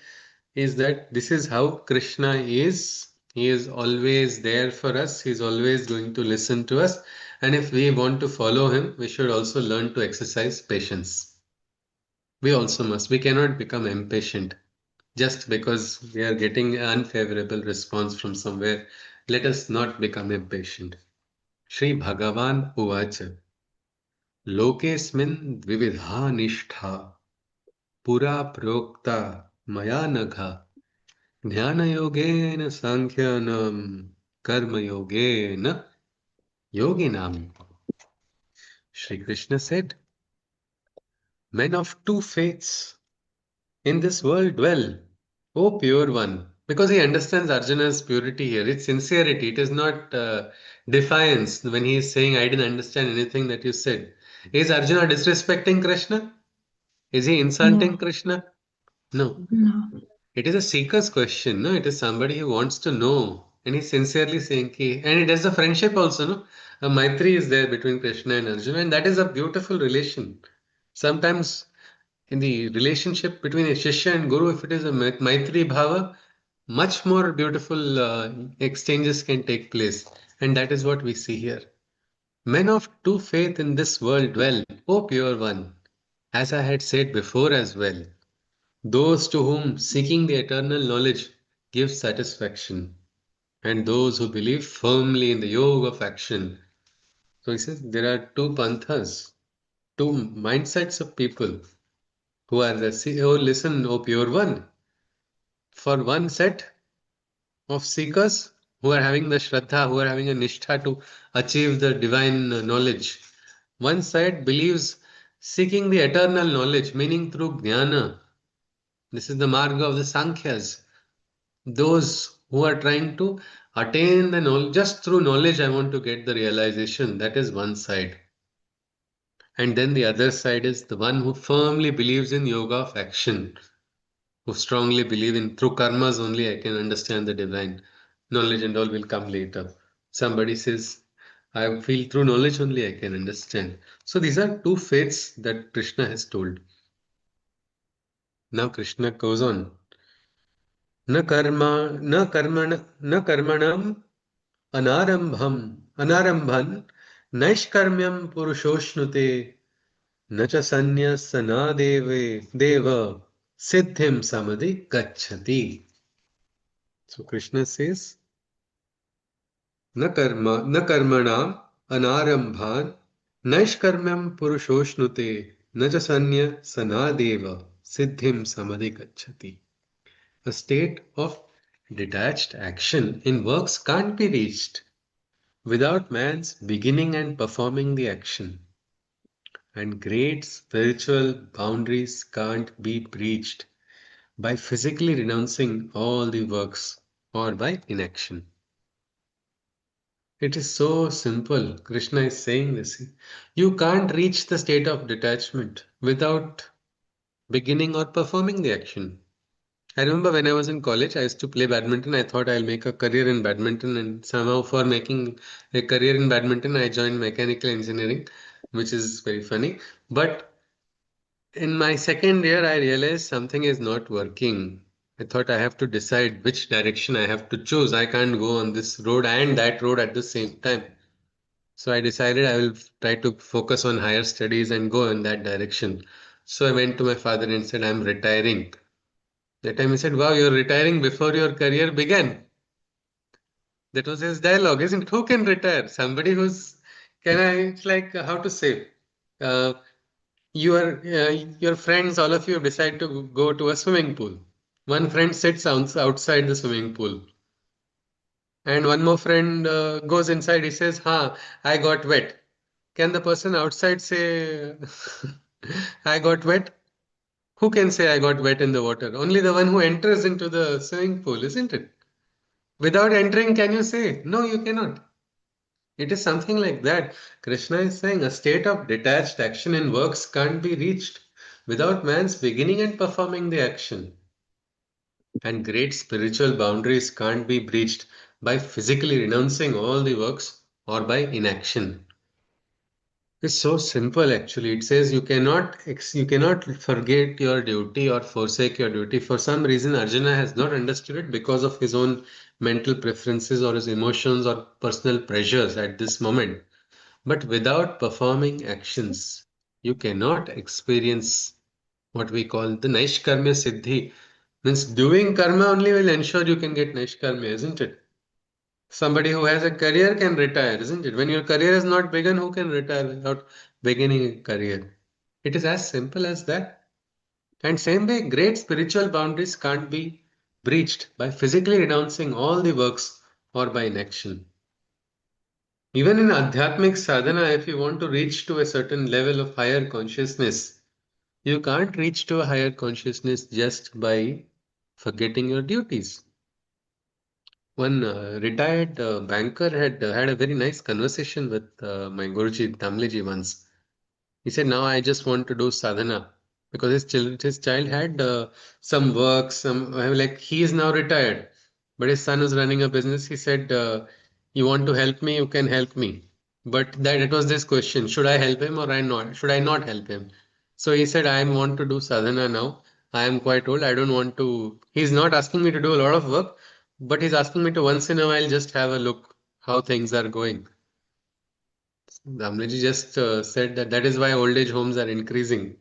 is that this is how Krishna is. He is always there for us. He is always going to listen to us. And if we want to follow him, we should also learn to exercise patience. We also must. We cannot become impatient just because we are getting an unfavorable response from somewhere. Let us not become impatient. Shri Bhagavan Uvacha Lokesmin Vividha Nishtha Pura Prokta Maya Nagha Jnana-yogena Sankhyanam Karma-yogena Yoginam. Shri Krishna said, men of two faiths in this world dwell. O pure one, Because he understands Arjuna's purity here. It's sincerity. It is not defiance when he is saying, I didn't understand anything that you said. Is Arjuna disrespecting Krishna? Is he insulting No, Krishna? No. no. It is a seeker's question. No, it is somebody who wants to know. And he's sincerely saying, "Ki," and it is a friendship also. No, a Maitri is there between Krishna and Arjuna, and that is a beautiful relation. Sometimes in the relationship between a Shishya and Guru, if it is a Maitri Bhava, much more beautiful exchanges can take place. And that is what we see here. Men of true faith in this world dwell, O pure one, as I had said before as well. Those to whom seeking the eternal knowledge gives satisfaction, and those who believe firmly in the yoga of action. So he says there are two panthas, two mindsets of people who are oh listen, O pure one. For one set of seekers who are having the Shraddha, who are having a Nishtha to achieve the divine knowledge. One side believes seeking the eternal knowledge, meaning through Jnana. This is the Marga of the Sankhyas. Those who are trying to attain the knowledge, just through knowledge, I want to get the realization. That is one side. And then the other side is the one who firmly believes in yoga of action, who strongly believe in through karmas only I can understand the divine knowledge and all will come later. Somebody says, I feel through knowledge only I can understand. So these are two faiths that Krishna has told. Now Krishna goes on. न कर्मा न कर्मणम अनारंभन नैष्कर्म्यम पुरुषोष्णुते न च संन्यासनादेवे देव सिद्धिम समधि गच्छति. So Krishna says, न कर्मणाम अनारंभान नैष्कर्म्यम पुरुषोष्णुते न च संन्यासनादेव सिद्धिम समधि गच्छति. A state of detached action in works can't be reached without man's beginning and performing the action. And great spiritual boundaries can't be breached by physically renouncing all the works or by inaction. It is so simple. Krishna is saying this. You can't reach the state of detachment without beginning or performing the action. I remember when I was in college, I used to play badminton. I thought I'll make a career in badminton, and somehow, for making a career in badminton, I joined mechanical engineering, which is very funny. But in my second year, I realized something is not working. I thought I have to decide which direction I have to choose. I can't go on this road and that road at the same time. So I decided I will try to focus on higher studies and go in that direction. So I went to my father and said, I'm retiring. That time he said, wow, you're retiring before your career began. That was his dialogue, isn't it? Who can retire? Somebody who's, it's like, how to say, uh, your friends, all of you decide to go to a swimming pool. One friend sits outside the swimming pool. And one more friend goes inside. He says, I got wet. Can the person outside say, I got wet? Who can say I got wet in the water? Only the one who enters into the swimming pool, isn't it? Without entering, can you say? No, you cannot. It is something like that. Krishna is saying a state of detached action in works can't be reached without man's beginning and performing the action. And great spiritual boundaries can't be breached by physically renouncing all the works or by inaction. It's so simple actually. It says you cannot forget your duty or forsake your duty. For some reason, Arjuna has not understood it because of his own mental preferences or his emotions or personal pressures at this moment. But without performing actions, you cannot experience what we call the Naishkarmya Siddhi. Means doing karma only will ensure you can get Naishkarmya, isn't it? Somebody who has a career can retire, isn't it? When your career is not begun, who can retire without beginning a career? It is as simple as that. And same way, great spiritual boundaries can't be breached by physically renouncing all the works or by inaction. Even in Adhyatmic sadhana, if you want to reach to a certain level of higher consciousness, you can't reach to a higher consciousness just by forgetting your duties. One retired banker had a very nice conversation with my Guruji Tamliji once. He said, "Now I just want to do sadhana because his child had some work, like he is now retired, but his son is running a business." He said, "You want to help me? You can help me." But that it was this question: should I help him or I not? Should I not help him? So he said, "I want to do sadhana now. I am quite old. I don't want to." He's not asking me to do a lot of work, but he's asking me to once in a while just have a look how things are going. Damleji just said that that is why old age homes are increasing,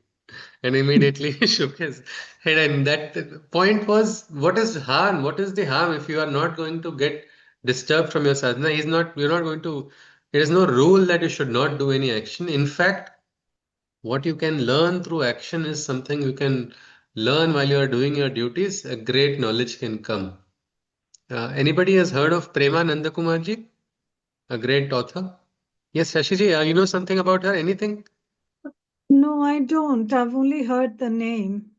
and immediately shook his head. And that point was, what is harm? What is the harm if you are not going to get disturbed from your sadhana? You're not going to, there is no rule that you should not do any action. In fact, what you can learn through action is something you can learn while you are doing your duties. A great knowledge can come. Anybody has heard of Premananda Kumarji, a great author? Yes, Shashiji, you know something about her? Anything? No, I don't. I've only heard the name.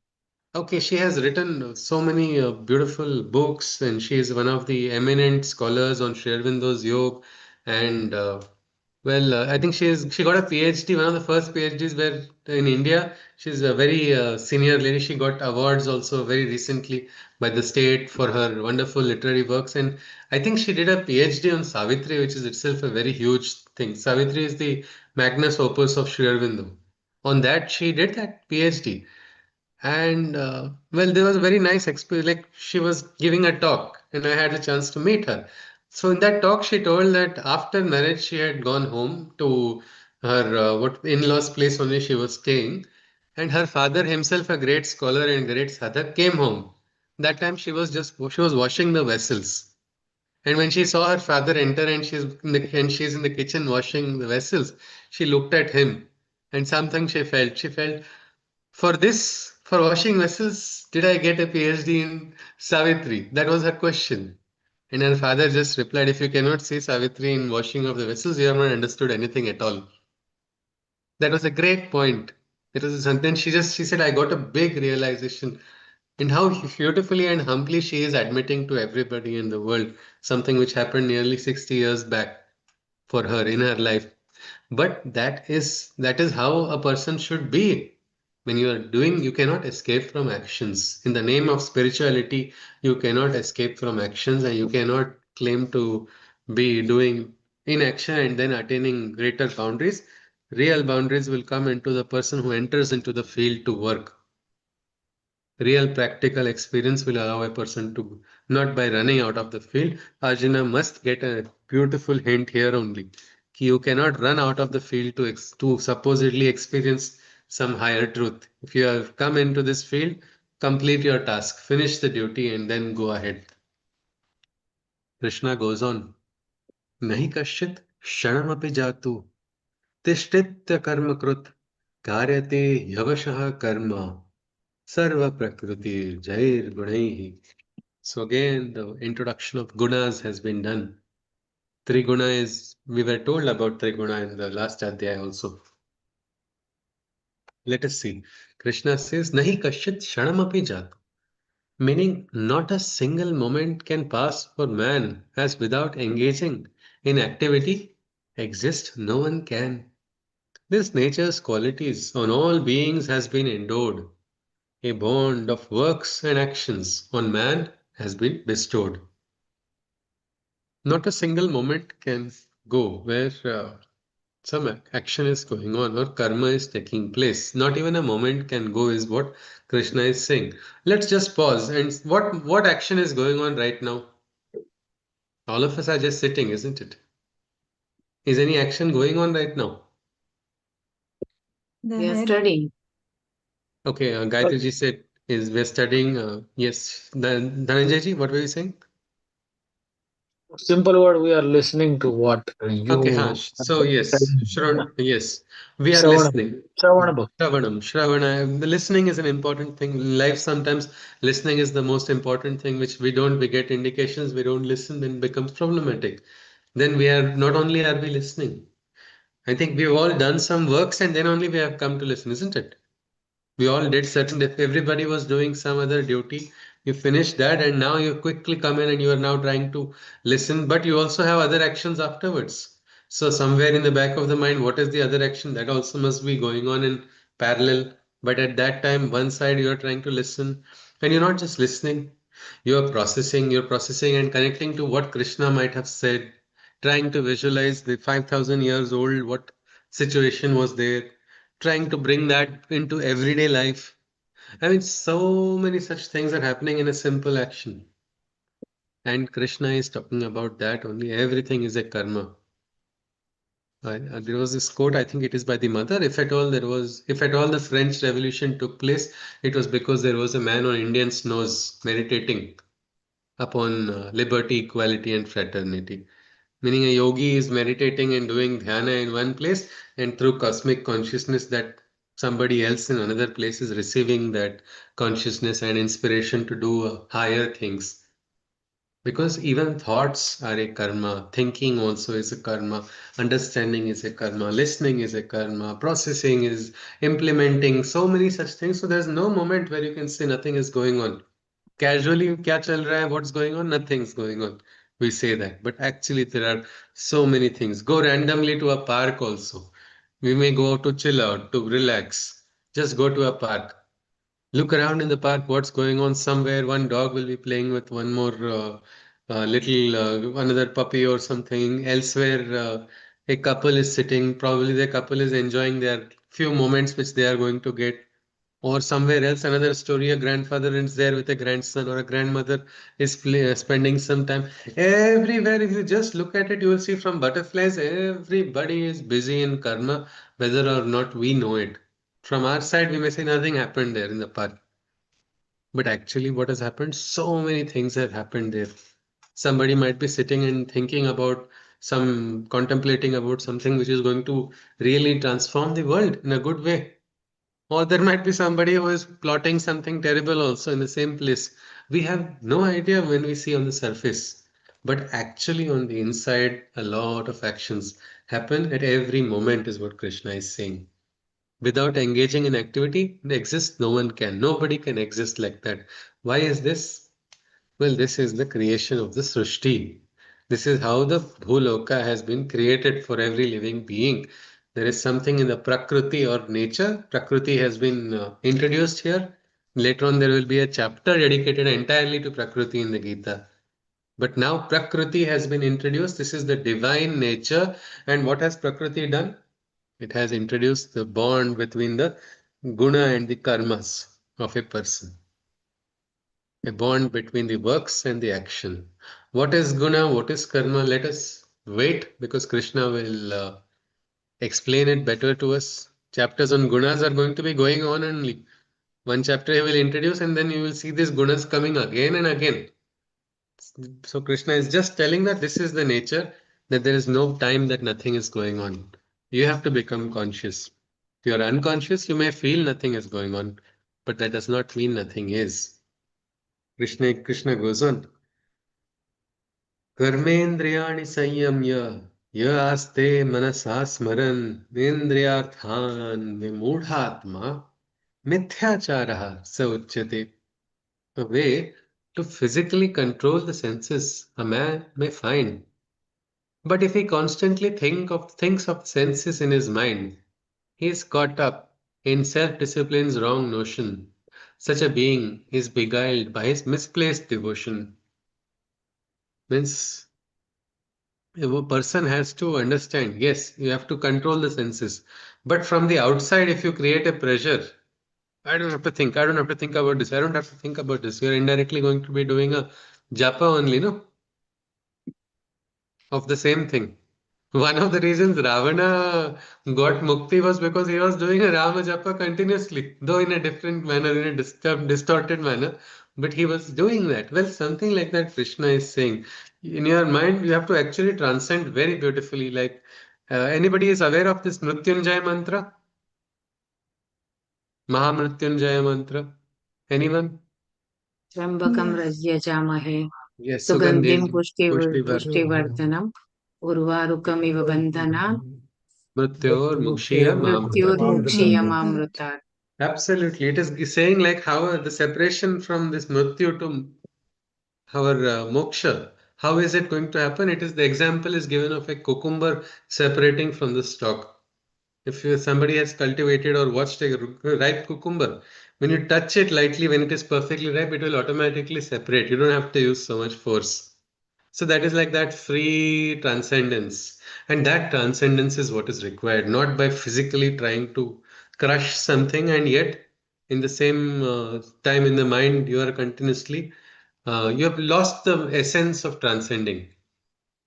Okay, she has written so many beautiful books, and she is one of the eminent scholars on Sri Aurobindo's yoga. And I think she got a PhD, one of the first PhDs where in India. She's a very senior lady. She got awards also very recently by the state for her wonderful literary works. And I think she did a PhD on Savitri, which is itself a very huge thing. Savitri is the magnus opus of Sri Aurobindo. On that, she did that PhD. And there was a very nice experience. Like she was giving a talk, and I had a chance to meet her. So in that talk, she told that after marriage, she had gone home to her what in-laws' place only she was staying, and her father himself, a great scholar and great sadhak, came home. That time she was washing the vessels, and when she saw her father enter and she's in the kitchen washing the vessels, she looked at him, and something she felt. She felt for washing vessels, did I get a PhD in Savitri? That was her question. And her father just replied, if you cannot see Savitri in washing of the vessels, you have not understood anything at all. That was a great point. It was, and then she said, I got a big realization. And how beautifully and humbly she is admitting to everybody in the world something which happened nearly 60 years back for her in her life. But that is how a person should be. When you are doing, you cannot escape from actions. In the name of spirituality, you cannot escape from actions, and you cannot claim to be doing inaction and then attaining greater boundaries. Real boundaries will come into the person who enters into the field to work. Real practical experience will allow a person to, not by running out of the field. Arjuna must get a beautiful hint here only. You cannot run out of the field to supposedly experience some higher truth. If you have come into this field, complete your task, finish the duty, and then go ahead. Krishna goes on. Nahi kashit shanamapi jatu tishtitya karma krut karyate yavashah karma sarva prakriti jair gunaihi. So again, the introduction of gunas has been done. Triguna is, we were told about Triguna in the last Adhaya also. Let us see. Krishna says, Nahi kashit shanamapi jatu. Meaning, not a single moment can pass for man as without engaging in activity exist no one can. This nature's qualities on all beings has been endowed. A bond of works and actions on man has been bestowed. Not a single moment can go where some action is going on or karma is taking place. Not even a moment can go is what Krishna is saying. Let's just pause and what action is going on right now? All of us are just sitting, isn't it? Is any action going on right now? The We are head. studying. Okay, Gayatri ji said is we're studying. Yes, Dhananjay ji, what were you saying? Simple word, we are listening to what Okay, you so yes, Shravan, yes, we are Shravanam. listening. Shravanam. Shravana, the listening is an important thing. In life, sometimes listening is the most important thing, which we get indications, we don't listen, then becomes problematic. Then we are, not only are we listening, I think we've all done some works and then only we have come to listen, isn't it? We all did certain, if everybody was doing some other duty, You finish that, and now you quickly come in and you are now trying to listen, but you also have other actions afterwards. So somewhere in the back of the mind, what is the other action? That also must be going on in parallel. But at that time, one side you are trying to listen, and you're not just listening, you're processing and connecting to what Krishna might have said, trying to visualize the 5,000 years old, what situation was there, trying to bring that into everyday life. I mean, so many such things are happening in a simple action. And Krishna is talking about that only. Everything is a karma. There was this quote, I think it is by the mother. If at all the French Revolution took place, it was because there was a man on Indian snows meditating upon liberty, equality, and fraternity. Meaning, a yogi is meditating and doing dhyana in one place, and through cosmic consciousness, that somebody else in another place is receiving that consciousness and inspiration to do higher things. Because even thoughts are a karma, thinking also is a karma, understanding is a karma, listening is a karma, processing is implementing, so many such things. So there's no moment where you can say nothing is going on. Casually, kya chal raha hai, what's going on? Nothing's going on. We say that. But actually, there are so many things. Go randomly to a park also. We may go to chill out, to relax. Just go to a park. Look around in the park, what's going on somewhere. One dog will be playing with one more another puppy or something. Elsewhere, a couple is sitting. Probably the couple is enjoying their few moments which they are going to get. Or somewhere else, another story, a grandfather is there with a grandson, or a grandmother is spending some time. Everywhere, if you just look at it, you will see from butterflies, everybody is busy in karma, whether or not we know it. From our side, we may say nothing happened there in the park. But actually, what has happened? So many things have happened there. Somebody might be sitting and thinking about contemplating about something which is going to really transform the world in a good way. Or there might be somebody who is plotting something terrible also in the same place. We have no idea when we see on the surface. But actually, on the inside, a lot of actions happen at every moment, is what Krishna is saying. Without engaging in activity, exist no one can. Nobody can exist like that. Why is this? Well, this is the creation of the Srishti. This is how the Bhuloka has been created for every living being. There is something in the Prakriti or nature. Prakriti has been introduced here. Later on, there will be a chapter dedicated entirely to Prakriti in the Gita. But now Prakriti has been introduced. This is the divine nature. And what has Prakriti done? It has introduced the bond between the guna and the karmas of a person. A bond between the works and the action. What is guna? What is karma? Let us wait, because Krishna will explain it better to us. Chapters on gunas are going to be going on only. One chapter he will introduce, and then you will see these gunas coming again and again. So Krishna is just telling that this is the nature, that there is no time that nothing is going on. You have to become conscious. If you are unconscious, you may feel nothing is going on, but that does not mean nothing is. Krishna goes on. Karmendriyani sanyamya yaste manasa smaran indriyarthan vimudhatma mithyacharaha sa uchyate. A way to physically control the senses a man may find. But if he constantly thinks of senses in his mind, he is caught up in self-discipline's wrong notion. Such a being is beguiled by his misplaced devotion. Means a person has to understand, yes, you have to control the senses. But from the outside, if you create a pressure, I don't have to think, I don't have to think about this, I don't have to think about this, you're indirectly going to be doing a japa only, no? Of the same thing. One of the reasons Ravana got mukti was because he was doing a Rama Japa continuously, though in a different manner, in a distorted manner, but he was doing that. Well, something like that Krishna is saying. In your mind, you have to actually transcend very beautifully. Like, anybody is aware of this Mrityunjaya mantra? Mahamrityunjaya mantra? Anyone? Trambakam Yes. Rajyajamahe, Yes, Sugandhim Sugandhi Pushtivartanam, Urvarukamiva Bandhanam, Mrityor Mukshya Mrityur Mamritam. Mukshiyamamrutat. Absolutely. It is saying like how the separation from this mrityu to our moksha, how is it going to happen? It is the example is given of a cucumber separating from the stalk. If somebody has cultivated or watched a ripe cucumber, when you touch it lightly, when it is perfectly ripe, it will automatically separate. You don't have to use so much force. So that is like that free transcendence. And that transcendence is what is required, not by physically trying to crush something, and yet in the same time in the mind, you are continuously, you have lost the essence of transcending.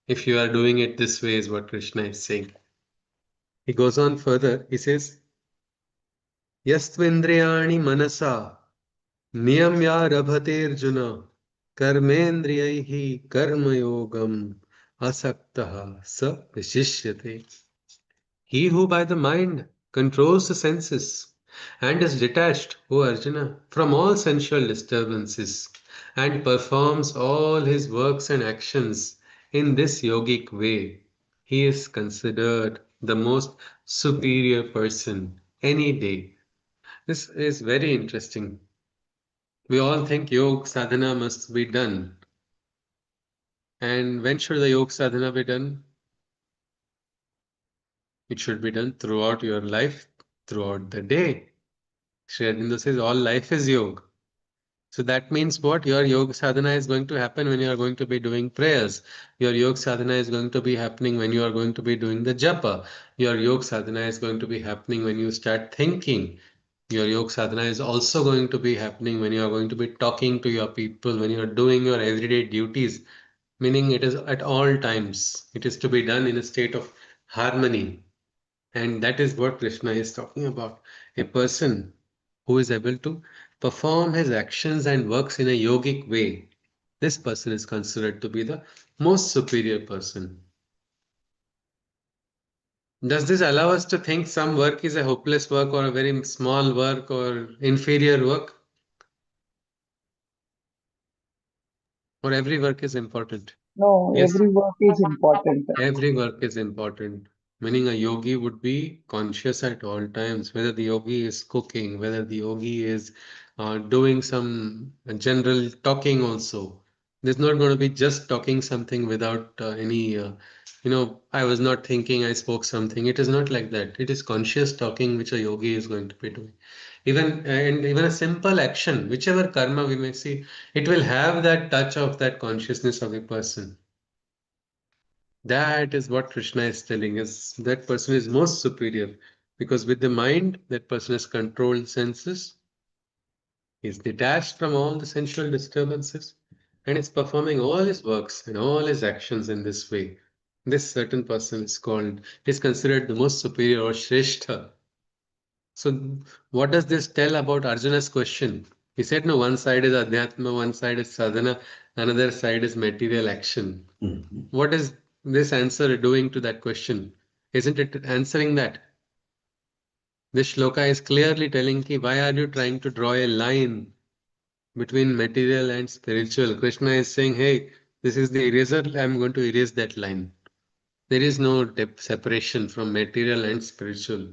If you are doing it this way, is what Krishna is saying. He goes on further. He says, Yastvindriyani manasa niyamya rabhaterjuna karmendriyaihi karmayogam asaktaha sa vishishyate. He who by the mind controls the senses and is detached, O Arjuna, from all sensual disturbances and performs all his works and actions in this yogic way, he is considered the most superior person any day. This is very interesting. We all think yoga sadhana must be done. And when should the yoga sadhana be done? It should be done throughout your life, throughout the day. Sri Aurobindo says all life is yoga. So that means what? Your yoga sadhana is going to happen when you are going to be doing prayers. Your yoga sadhana is going to be happening when you are going to be doing the japa. Your yoga sadhana is going to be happening when you start thinking. Your yoga sadhana is also going to be happening when you are going to be talking to your people, when you are doing your everyday duties, meaning it is at all times. It is to be done in a state of harmony. And that is what Krishna is talking about. A person who is able to perform his actions and works in a yogic way. This person is considered to be the most superior person. Does this allow us to think some work is a hopeless work or a very small work or inferior work? Or every work is important? No, Yes. every work is important. Every work is important, meaning a yogi would be conscious at all times, whether the yogi is cooking, whether the yogi is doing some general talking also. There's not going to be just talking something without any, I was not thinking, I spoke something. It is not like that. It is conscious talking which a yogi is going to be doing. Even a simple action, whichever karma we may see, it will have that touch of that consciousness of a person. That is what Krishna is telling us. That person is most superior because with the mind, that person has controlled senses, is detached from all the sensual disturbances, and is performing all his works and all his actions in this way. This certain person is considered the most superior or Shrestha. So, what does this tell about Arjuna's question? He said, no, one side is Adhyatma, one side is sadhana, another side is material action. What is this answer doing to that question? Isn't it answering that? This shloka is clearly telling ki why are you trying to draw a line between material and spiritual? Krishna is saying, hey, this is the eraser, I'm going to erase that line. There is no separation from material and spiritual.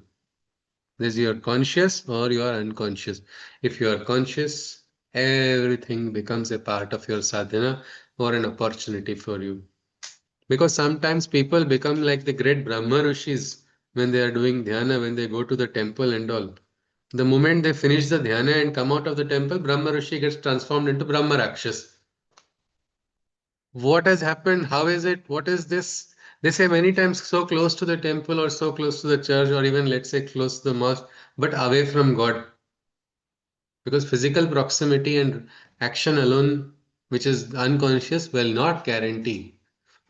There's you're conscious or you are unconscious. If you are conscious, everything becomes a part of your sadhana or an opportunity for you. Because sometimes people become like the great Brahma Rishis when they are doing dhyana, when they go to the temple and all. The moment they finish the dhyana and come out of the temple, Brahma Rishi gets transformed into Brahma Rakshas. What has happened? How is it? What is this? They say many times so close to the temple or so close to the church or even let's say close to the mosque, but away from God. Because physical proximity and action alone, which is unconscious, will not guarantee.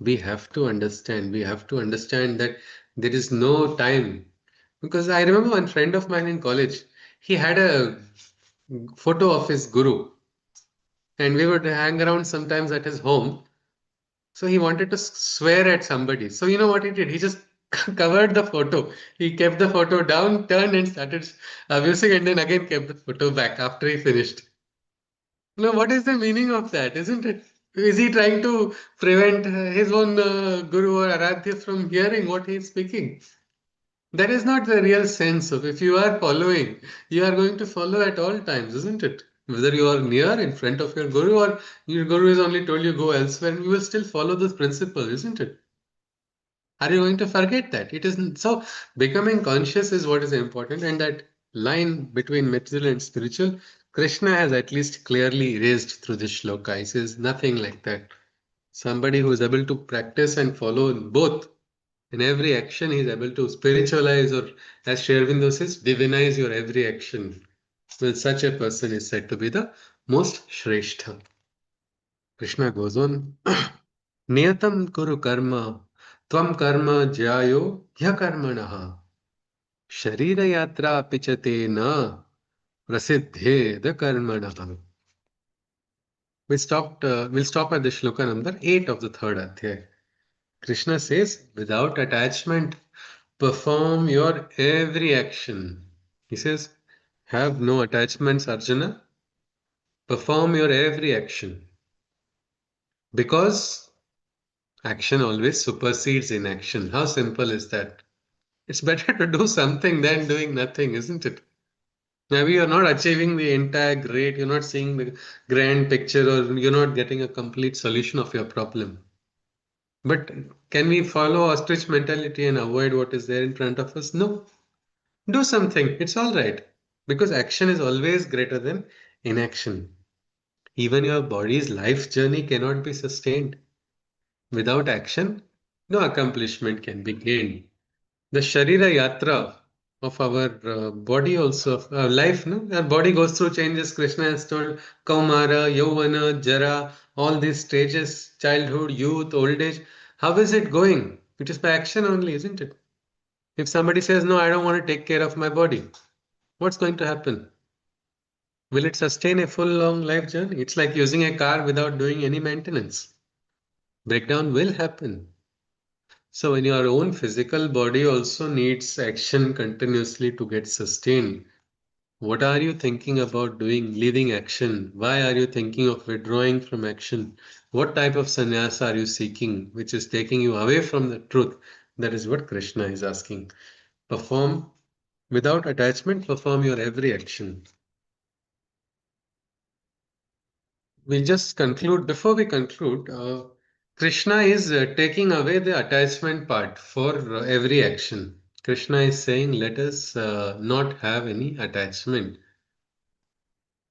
We have to understand that there is no time. Because I remember one friend of mine in college, he had a photo of his guru, and we would hang around sometimes at his home. So he wanted to swear at somebody. So you know what he did? He just covered the photo. He kept the photo down, turned and started abusing, and then again kept the photo back after he finished. Now, what is the meaning of that, isn't it? Is he trying to prevent his own guru or Aradhya from hearing what he is speaking? That is not the real sense of if you are following, you are going to follow at all times, isn't it? Whether you are near in front of your guru or your guru has only told you go elsewhere, you will still follow this principle, isn't it? Are you going to forget that? It isn't. So becoming conscious is what is important, and that line between material and spiritual, Krishna has at least clearly raised through this shloka. He says nothing like that. Somebody who is able to practice and follow both in every action, he is able to spiritualize, or as Sri Aurobindo says, divinize your every action. Well, such a person is said to be the most Shrestha. Krishna goes on, Niyatam kuru karma, tvam karma jyayo hya karmanaha, sharira yatra pichate na prasiddhe the karmanaha. We'll stop at the shloka number 8 of the third Adhaya. Krishna says, without attachment, perform your every action. He says, have no attachments, Arjuna. Perform your every action. Because action always supersedes inaction. How simple is that? It's better to do something than doing nothing, isn't it? Maybe you're not achieving the entire great, you're not seeing the grand picture, or you're not getting a complete solution of your problem. But can we follow ostrich mentality and avoid what is there in front of us? No. Do something. It's all right. Because action is always greater than inaction. Even your body's life journey cannot be sustained. Without action, no accomplishment can be gained. The Sharira Yatra of our body also, of our life, no? Our body goes through changes. Krishna has told Kaumara, Yauvana, Jara, all these stages, childhood, youth, old age. How is it going? It is by action only, isn't it? If somebody says, no, I don't want to take care of my body, what's going to happen? Will it sustain a full long life journey? It's like using a car without doing any maintenance. Breakdown will happen. So in your own physical body also needs action continuously to get sustained. What are you thinking about doing, leaving action? Why are you thinking of withdrawing from action? What type of sannyasa are you seeking, which is taking you away from the truth? That is what Krishna is asking. Perform without attachment, perform your every action. We'll just conclude. Before we conclude, Krishna is taking away the attachment part for every action. Krishna is saying, let us not have any attachment.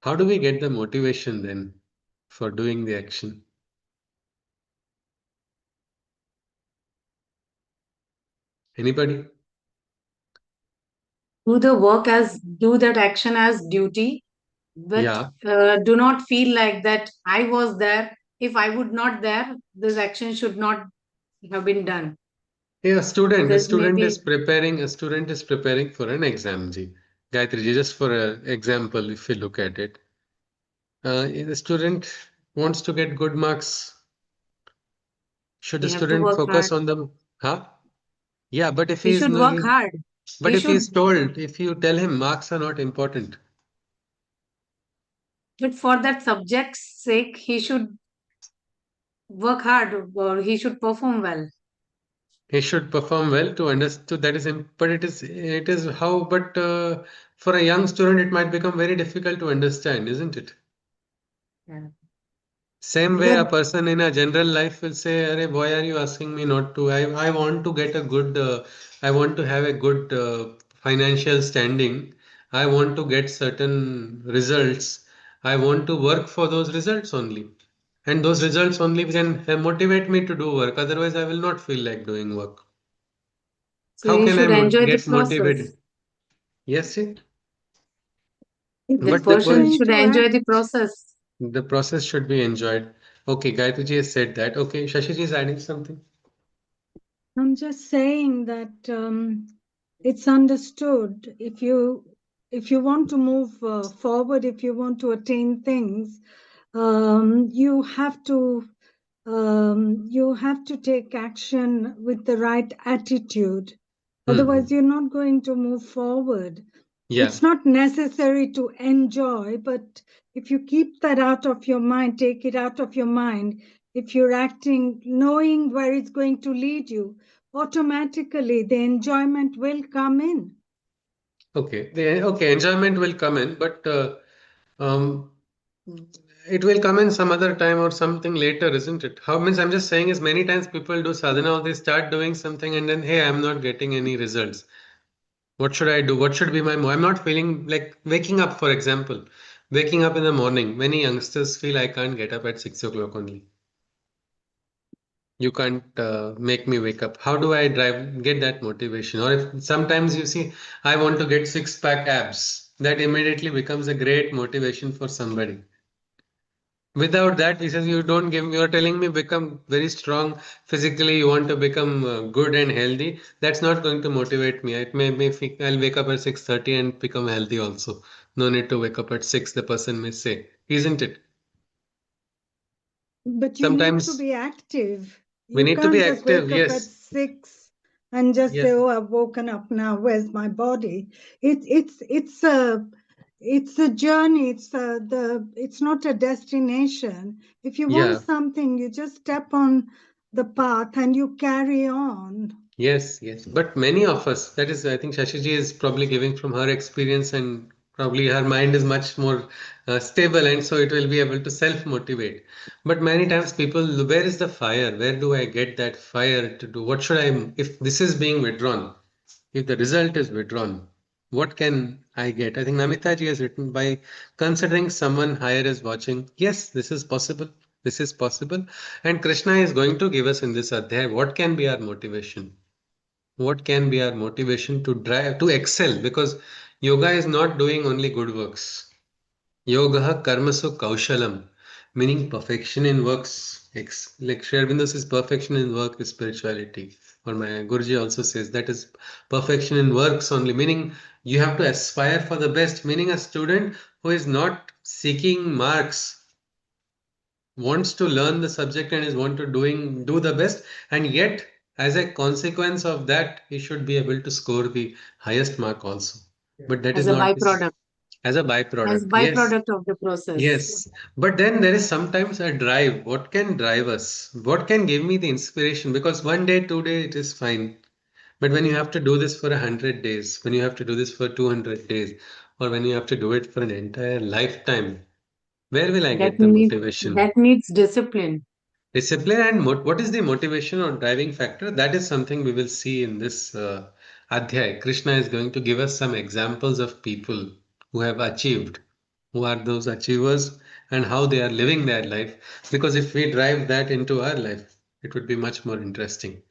How do we get the motivation then for doing the action? Anybody? Do that action as duty, but Yeah. do not feel like that I was there. If I would not there, this action should not have been done. Yeah, a There's student maybe is preparing for an exam. Ji. Gayatri ji, just for an example, if you look at it, the student wants to get good marks. Should the he have to student work hard. focus on the, huh? Yeah, but if He he is should work hard. but He if he should, is told, if you tell him marks are not important, but for that subject's sake, he should work hard or he should perform well. he should perform well to understand that is, but it is how, but for a young student, it might become very difficult to understand, isn't it? Yeah. Same way a That person in a general life will say, Arey, why are you asking me not to? I want to get a good, I want to have a good financial standing. I want to get certain results. I want to work for those results only. And those results only can motivate me to do work. Otherwise, I will not feel like doing work. So How he can I should enjoy the get process. motivated? Yes, see? The But the just person question, going should to add, enjoy the process. the process should be enjoyed. Okay, Gayatri ji has said that. Okay, Shashi ji is adding something. I'm just saying that it's understood if you want to move forward, if you want to attain things, you have to take action with the right attitude. Otherwise, you're not going to move forward. Yeah. It's not necessary to enjoy, but if you keep that out of your mind, take it out of your mind, if you're acting knowing where it's going to lead you, automatically the enjoyment will come in. Okay, enjoyment will come in, but um, it will come in some other time or something later, isn't it? How means I'm just saying is many times people do sadhana, or they start doing something and then, hey, I'm not getting any results. What should I do? What should be my I'm not feeling like waking up, for example. Waking up in the morning. Many youngsters feel I can't get up at 6 o'clock only. You can't make me wake up. How do I get that motivation? Or if sometimes you see, I want to get six-pack abs, that immediately becomes a great motivation for somebody. Without that, he says, you're telling me become very strong physically, you want to become good and healthy. That's not going to motivate me. It may I'll wake up at 6:30 and become healthy also. No need to wake up at 6, the person may say, isn't it? But you need to Sometimes be active. we You need to can't be just active. wake up at Yes. 6 and just Yeah. say, "Oh, I've woken up now. Where's my body?" It's a journey. It's not a destination. If you want Yeah. something, you just step on the path and you carry on. Yes, yes. But many of us, that is, I think Shashiji is probably giving from her experience, and probably her mind is much more stable, and so it will be able to self-motivate. But many times people, where is the fire? Where do I get that fire to do? What should if this is being withdrawn, if the result is withdrawn, what can I get? I think Namita ji has written, by considering someone higher is watching. Yes, this is possible. This is possible. And Krishna is going to give us in this Adhaya what can be our motivation. What can be our motivation to drive to excel? Because yoga is not doing only good works. Yoga karmasu kaushalam, meaning perfection in works. Like Sri Aurobindo says, perfection in work is spirituality. Or my Guruji also says that is perfection in works only, meaning you have to aspire for the best. Meaning a student who is not seeking marks, wants to learn the subject and is want to do the best, and yet as a consequence of that he should be able to score the highest mark also, but that is As a not byproduct, as a as byproduct. Yes, byproduct of the process. yes, but then there is sometimes a drive. What can drive us? What can give me the inspiration? Because one day, 2 day it is fine, but when you have to do this for 100 days, when you have to do this for 200 days, or when you have to do it for an entire lifetime, where will I That get the needs motivation? that needs discipline. Discipline and what is the motivation or driving factor? That is something we will see in this Adhyay. Krishna is going to give us some examples of people who have achieved, who are those achievers, and how they are living their life. Because if we drive that into our life, it would be much more interesting.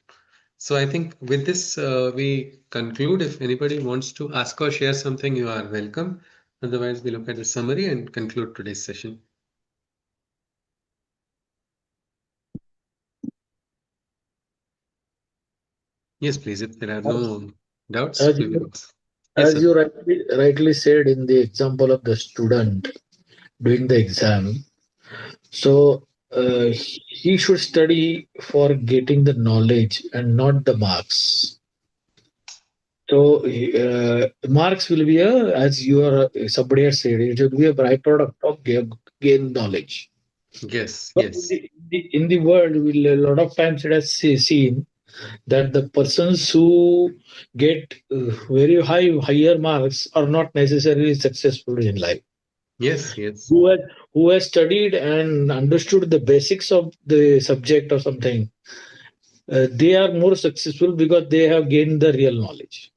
So I think with this, we conclude. If anybody wants to ask or share something, you are welcome. Otherwise, we look at the summary and conclude today's session. Yes, please. If there are no doubts, As we will. you, Yes, as sir. you rightly said in the example of the student doing the exam, so he should study for getting the knowledge and not the marks. So marks will be as you are somebody has said, it should be a byproduct of gain knowledge. Yes, But yes, in the world, a lot of times it has seen that the persons who get higher marks are not necessarily successful in life. yes, yes. Who has studied and understood the basics of the subject or something, they are more successful because they have gained the real knowledge.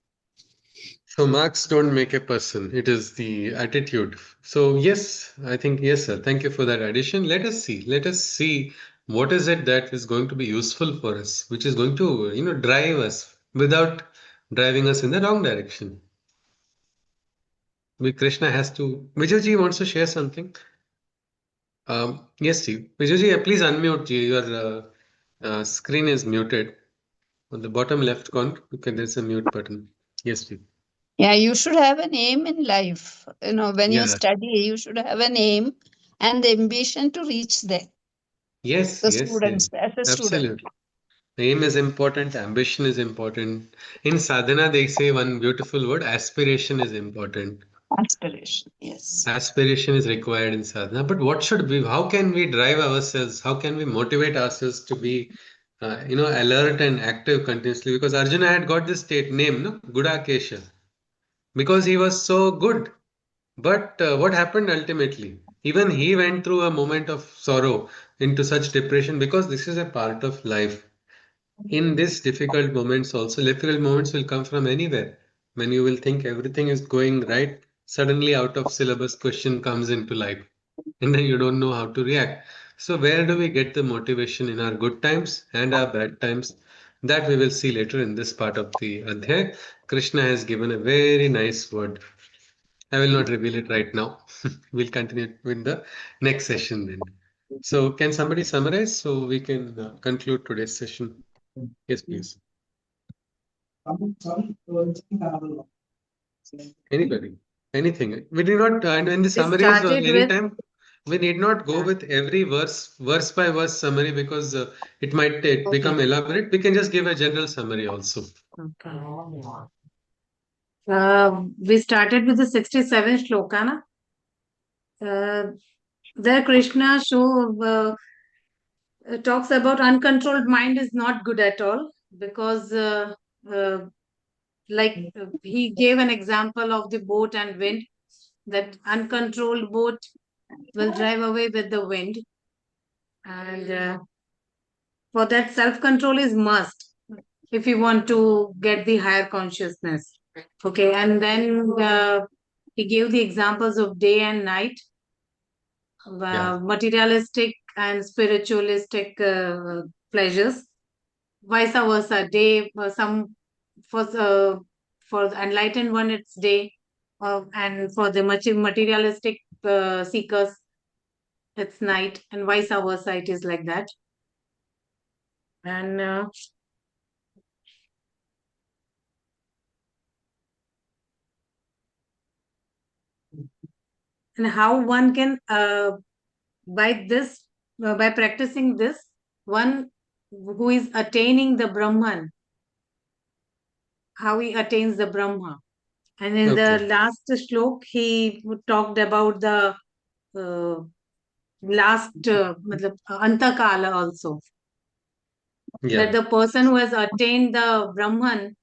So marks don't make a person. It is the attitude. So yes, I think yes, sir. Thank you for that addition. Let us see. Let us see what is it that is going to be useful for us, which is going to, drive us without driving us in the wrong direction. Krishna has to. Vijayaji wants to share something. Yes, Steve. Vijayaji, please unmute. Your screen is muted. On the bottom left corner, okay, there's a mute button. Yes, Steve. Yeah, you should have an aim in life. When you Yeah. study, you should have an aim and the ambition to reach there. Yes, The yes, yes. students, as a student. Absolutely. Aim is important, ambition is important. In sadhana, they say one beautiful word, aspiration is important. Aspiration, yes. Aspiration is required in sadhana. But how can we drive ourselves? How can we motivate ourselves to be alert and active continuously, because Arjuna had got this state name, no, Gudakesha, because he was so good. But what happened ultimately? Even he went through a moment of sorrow, into such depression, because this is a part of life. In these difficult moments also, difficult moments will come from anywhere. When you will think everything is going right, suddenly out of syllabus question comes into life, and then you don't know how to react. So where do we get the motivation in our good times and our bad times? That we will see later in this part of the Adhaya. Krishna has given a very nice word. I will not reveal it right now. We'll continue with the next session then. So can somebody summarize so we can conclude today's session? Yes, please. Anybody, anything. We do not, and in the We summaries, started with anytime we need not go with every verse by verse summary, because it might become elaborate. We can just give a general summary also. we started with the 67th shloka. Na? There Krishna talks about uncontrolled mind is not good at all, because he gave an example of the boat and wind, that uncontrolled boat will drive away with the wind, and for that self-control is must if you want to get the higher consciousness. Okay, and then he gave the examples of day and night, materialistic and spiritualistic pleasures, vice versa. Day, for the enlightened one it's day, and for the materialistic seekers it's night, and vice versa, it is like that. And how one can by practicing this, one who is attaining the Brahman, how he attains the Brahma. And in the last shlok, he talked about the last Antakala also. That the person who has attained the Brahman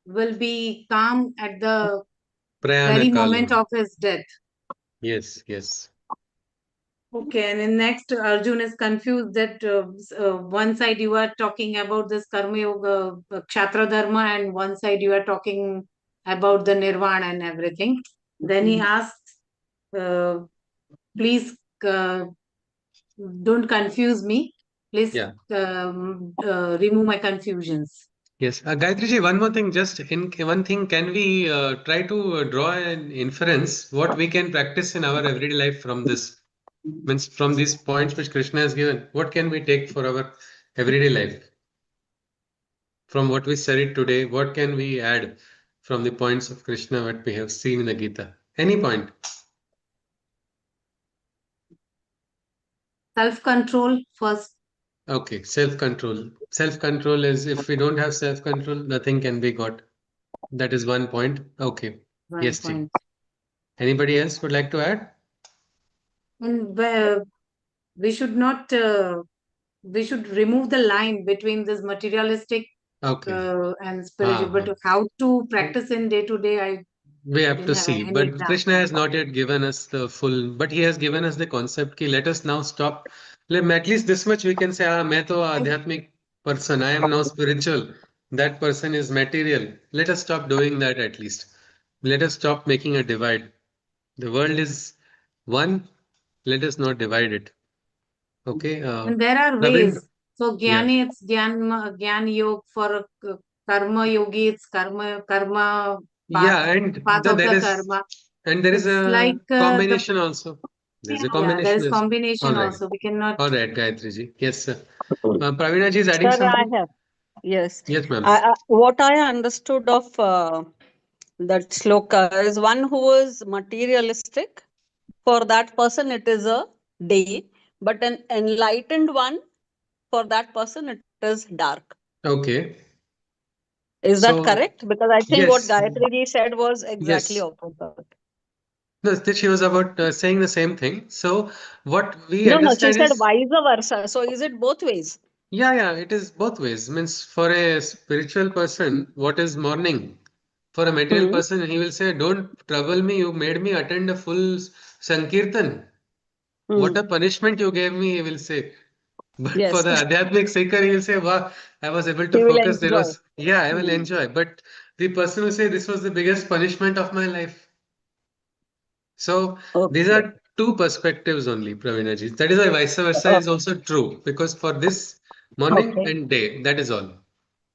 will be calm at the very moment of his death. Yes, yes. Okay, and in next, Arjun is confused that one side you are talking about this Karma Yoga, Kshatra Dharma, and one side you are talking about the Nirvana and everything. Then he asks, please don't confuse me. Please remove my confusions. Yes, Gayatri ji, one more thing, just in one thing, can we try to draw an inference what we can practice in our everyday life from this? Means from these points which Krishna has given, what can we take for our everyday life? From what we studied today, what can we add from the points of Krishna what we have seen in the Gita? Any point? Self-control first. Okay, self-control. Self-control is, if we don't have self-control, nothing can be got. That is one point. Okay. Yes, Ji. Anybody else would like to add? And we should not, we should remove the line between this materialistic and spiritual, but how to practice in day to day, we have to see. But Krishna has not yet given us the full, but he has given us the concept ki let us now stop. At least this much we can say, main to adhyatmic person, I am now spiritual. That person is material. Let us stop doing that at least. Let us stop making a divide. The world is one. Let us not divide it. Okay. And there are ways. So Jnani, it's Jnana Yoga. For Karma Yogi, it's Karma path, and path of there the is, Karma. and there is It's a like combination also. There's a combination. there is as well. combination All right. also. We cannot. All right, Gayatri ji. Yes, sir. Pravina ji is adding Sir, something. I have. Yes. Yes, ma'am. What I understood of that sloka is one who is materialistic. For that person, it is a day, but an enlightened one, for that person, it is dark. Okay. Is that correct? Because I think what yes. Gayatri ji said was exactly Yes. opposite. No, she was about saying the same thing. So what we No, she understand said is, vice versa. So is it both ways? Yeah, it is both ways. Means for a spiritual person, what is morning? For a material Hmm. person, he will say, "Don't trouble me. You made me attend a full Sankirtan. What Hmm. a punishment you gave me," he will say. But for Yes, the Adhyatmic seeker, he will say, "Wow, I was able to he will focus. There enjoy. was, yeah, I will Hmm. enjoy." But the person who say this was the biggest punishment of my life. So these Okay. are two perspectives only, Pravinaji. That is why vice versa is Okay. also true because for this morning Okay. and day, that is all.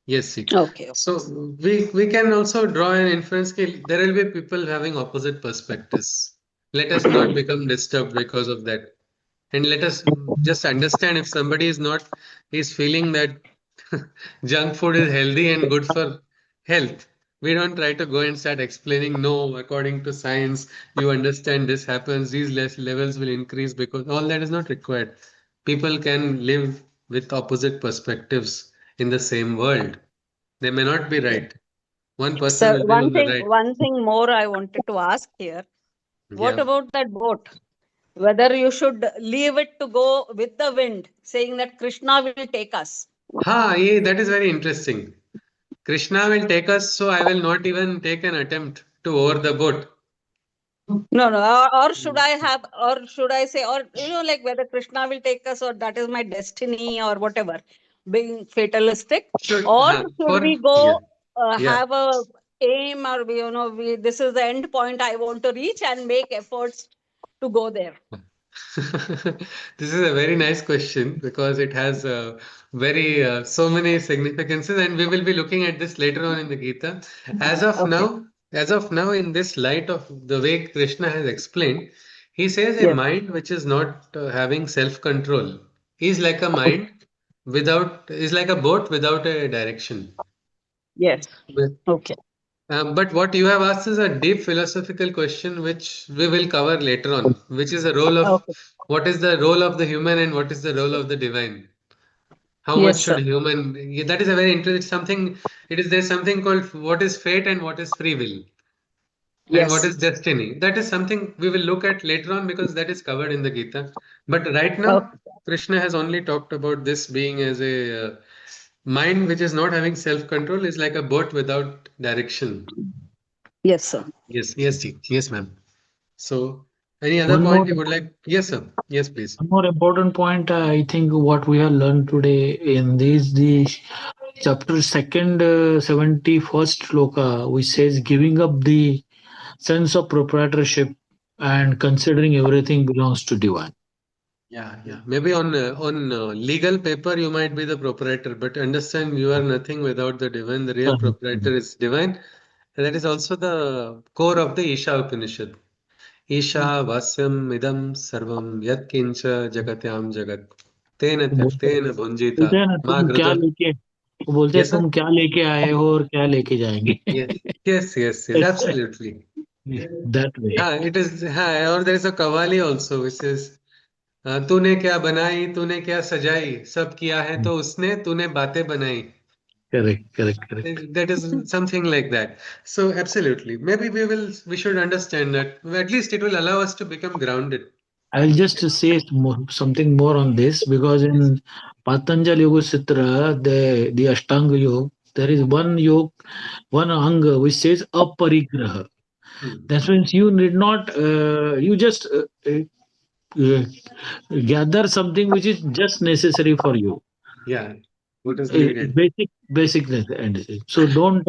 Yes, see. Okay. So we can also draw an inference that there will be people having opposite perspectives. Let us not become disturbed because of that. And let us just understand if somebody is feeling that junk food is healthy and good for health. We don't try to go and start explaining, no, according to science, you understand this happens, these levels will increase because all that is not required. People can live with opposite perspectives in the same world. They may not be Yes. right. One person So will be on the right. one thing more I wanted to ask here. What Yeah. about that boat? Whether you should leave it to go with the wind, saying that Krishna will take us. Ha, yeah, that is very interesting. Krishna will take us, so I will not even take an attempt to oar the boat. No, no. Or should I have, or should I say, or like whether Krishna will take us, or that is my destiny, or whatever, being fatalistic, Should or should we yeah, go yeah. have a aim, or this is the end point I want to reach, and make efforts to go there. This is a very nice question because it has very so many significances, and we will be looking at this later on in the Gita. As of Okay. now, in this light of the way Krishna has explained, he says a Yes. mind which is not having self-control is like a mind is like a boat without a direction. Yes. Okay. But what you have asked is a deep philosophical question, which we will cover later on, which is the role of Okay. what is the role of the human and what is the role of the divine. How much Yes, should sir. human? Yeah, that is a very interesting something. There's something called what is fate and what is free will and what Yes. is destiny. That is something we will look at later on because that is covered in the Gita. But right now, Okay. Krishna has only talked about this being as a mind which is not having self-control is like a boat without direction. Yes, sir. Yes, Ji. Yes, ma'am. So, any other One more point you would like? Yes, sir. Yes, please. one more important point, I think what we have learned today in the chapter second 71st sloka, which says giving up the sense of proprietorship and considering everything belongs to divine. Yeah. Maybe on legal paper you might be the proprietor, but understand you are nothing without the divine. The real Correct, proprietor correct. is divine. And that is also the core of the Isha Upanishad. Isha vasyam idam sarvam yat kincha jagatyam jagat. Tena वो बोलते tyaktena बोलते bhunjita हैं ना ma तुम क्या grudha. लेके वो बोलते हैं Yes, sir. तुम क्या लेके आए हो और क्या लेके जाएंगे. Yes. Absolutely. That way. हाँ, it is. हाँ, और there is a qawwali also which is तूने क्या बनाई तूने क्या सजाई सब किया है तो उसने तूने बातें बनाई. Correct. That is something like that. So absolutely, maybe we should understand that at least it will allow us to become grounded. I'll just say something more on this because Yes. in Patanjali Yoga Sutra, the Ashtanga Yoga, there is one yoga, one anga which says aparigraha. Hmm. That means you need not, you just uh, gather something which is just necessary for you. Yeah, what is needed. Basic necessity. So don't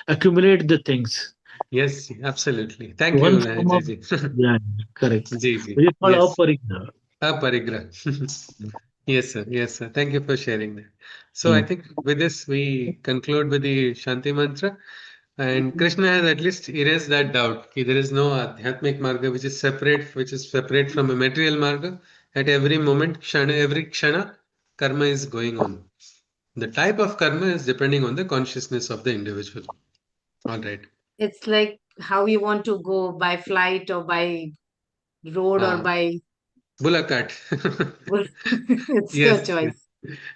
accumulate the things. Yes, absolutely. Thank you, Once come up, Jai. yeah, correct. Ji. Which is called Yes. aparigraha. Aparigrah. Yes, sir. Yes, sir. Thank you for sharing that. So I Yeah. think with this we conclude with the Shanti mantra, and Krishna has at least erased that doubt. Ki there is no Adhyatmic marga which is separate from a material marga. At every moment, every kshana, karma is going on. The type of karma is depending on the consciousness of the individual. All right. It's like how you want to go by flight or by road or Ah, by Bulakat. it's your Yes, choice.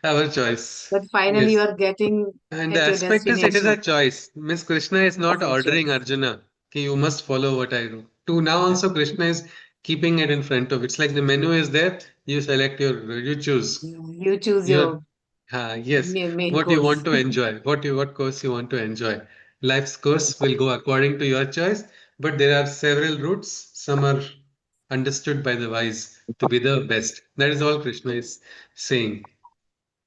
our choice. But finally you Yes. are getting And the at your aspect is, it is a destination. choice. Miss Krishna is not It's a ordering choice. Arjuna, ki you must follow what I do. To now also Krishna is keeping it in front of. It's like the menu is there. You select you choose. You choose Your your Yes, main what you course. want to enjoy, what course you want to enjoy. Life's course will go according to your choice, but there are several routes. Some are understood by the wise to be the best. That is all Krishna is saying.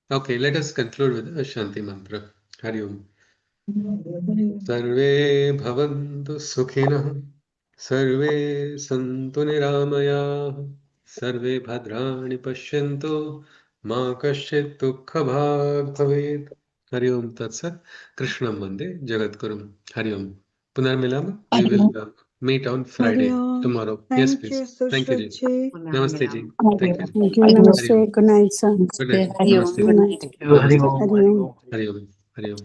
Okay, let us conclude with the Shanti mantra. Hari Om. Sarve bhavantu sukhinah, sarve santu niramayah, sarve bhadrani pashyantu, ma kasyit dukkha bhag bhavet. Hari Om Tat Sat. Krishnam Vande Jagatgurum. Hari Om. Punarmilama. We will meet on Hari Friday Om. tomorrow. Yes, Thank you, please. Thank you, Ji. Sushruti. Namaste, Ji. Thank you. Thank you. Hari Namaste. Om. Good night, sir. Good night. Hari Om. Namaste. Good night. Hari Namaste. Om. Hari Om. Hari Om. Hari Om.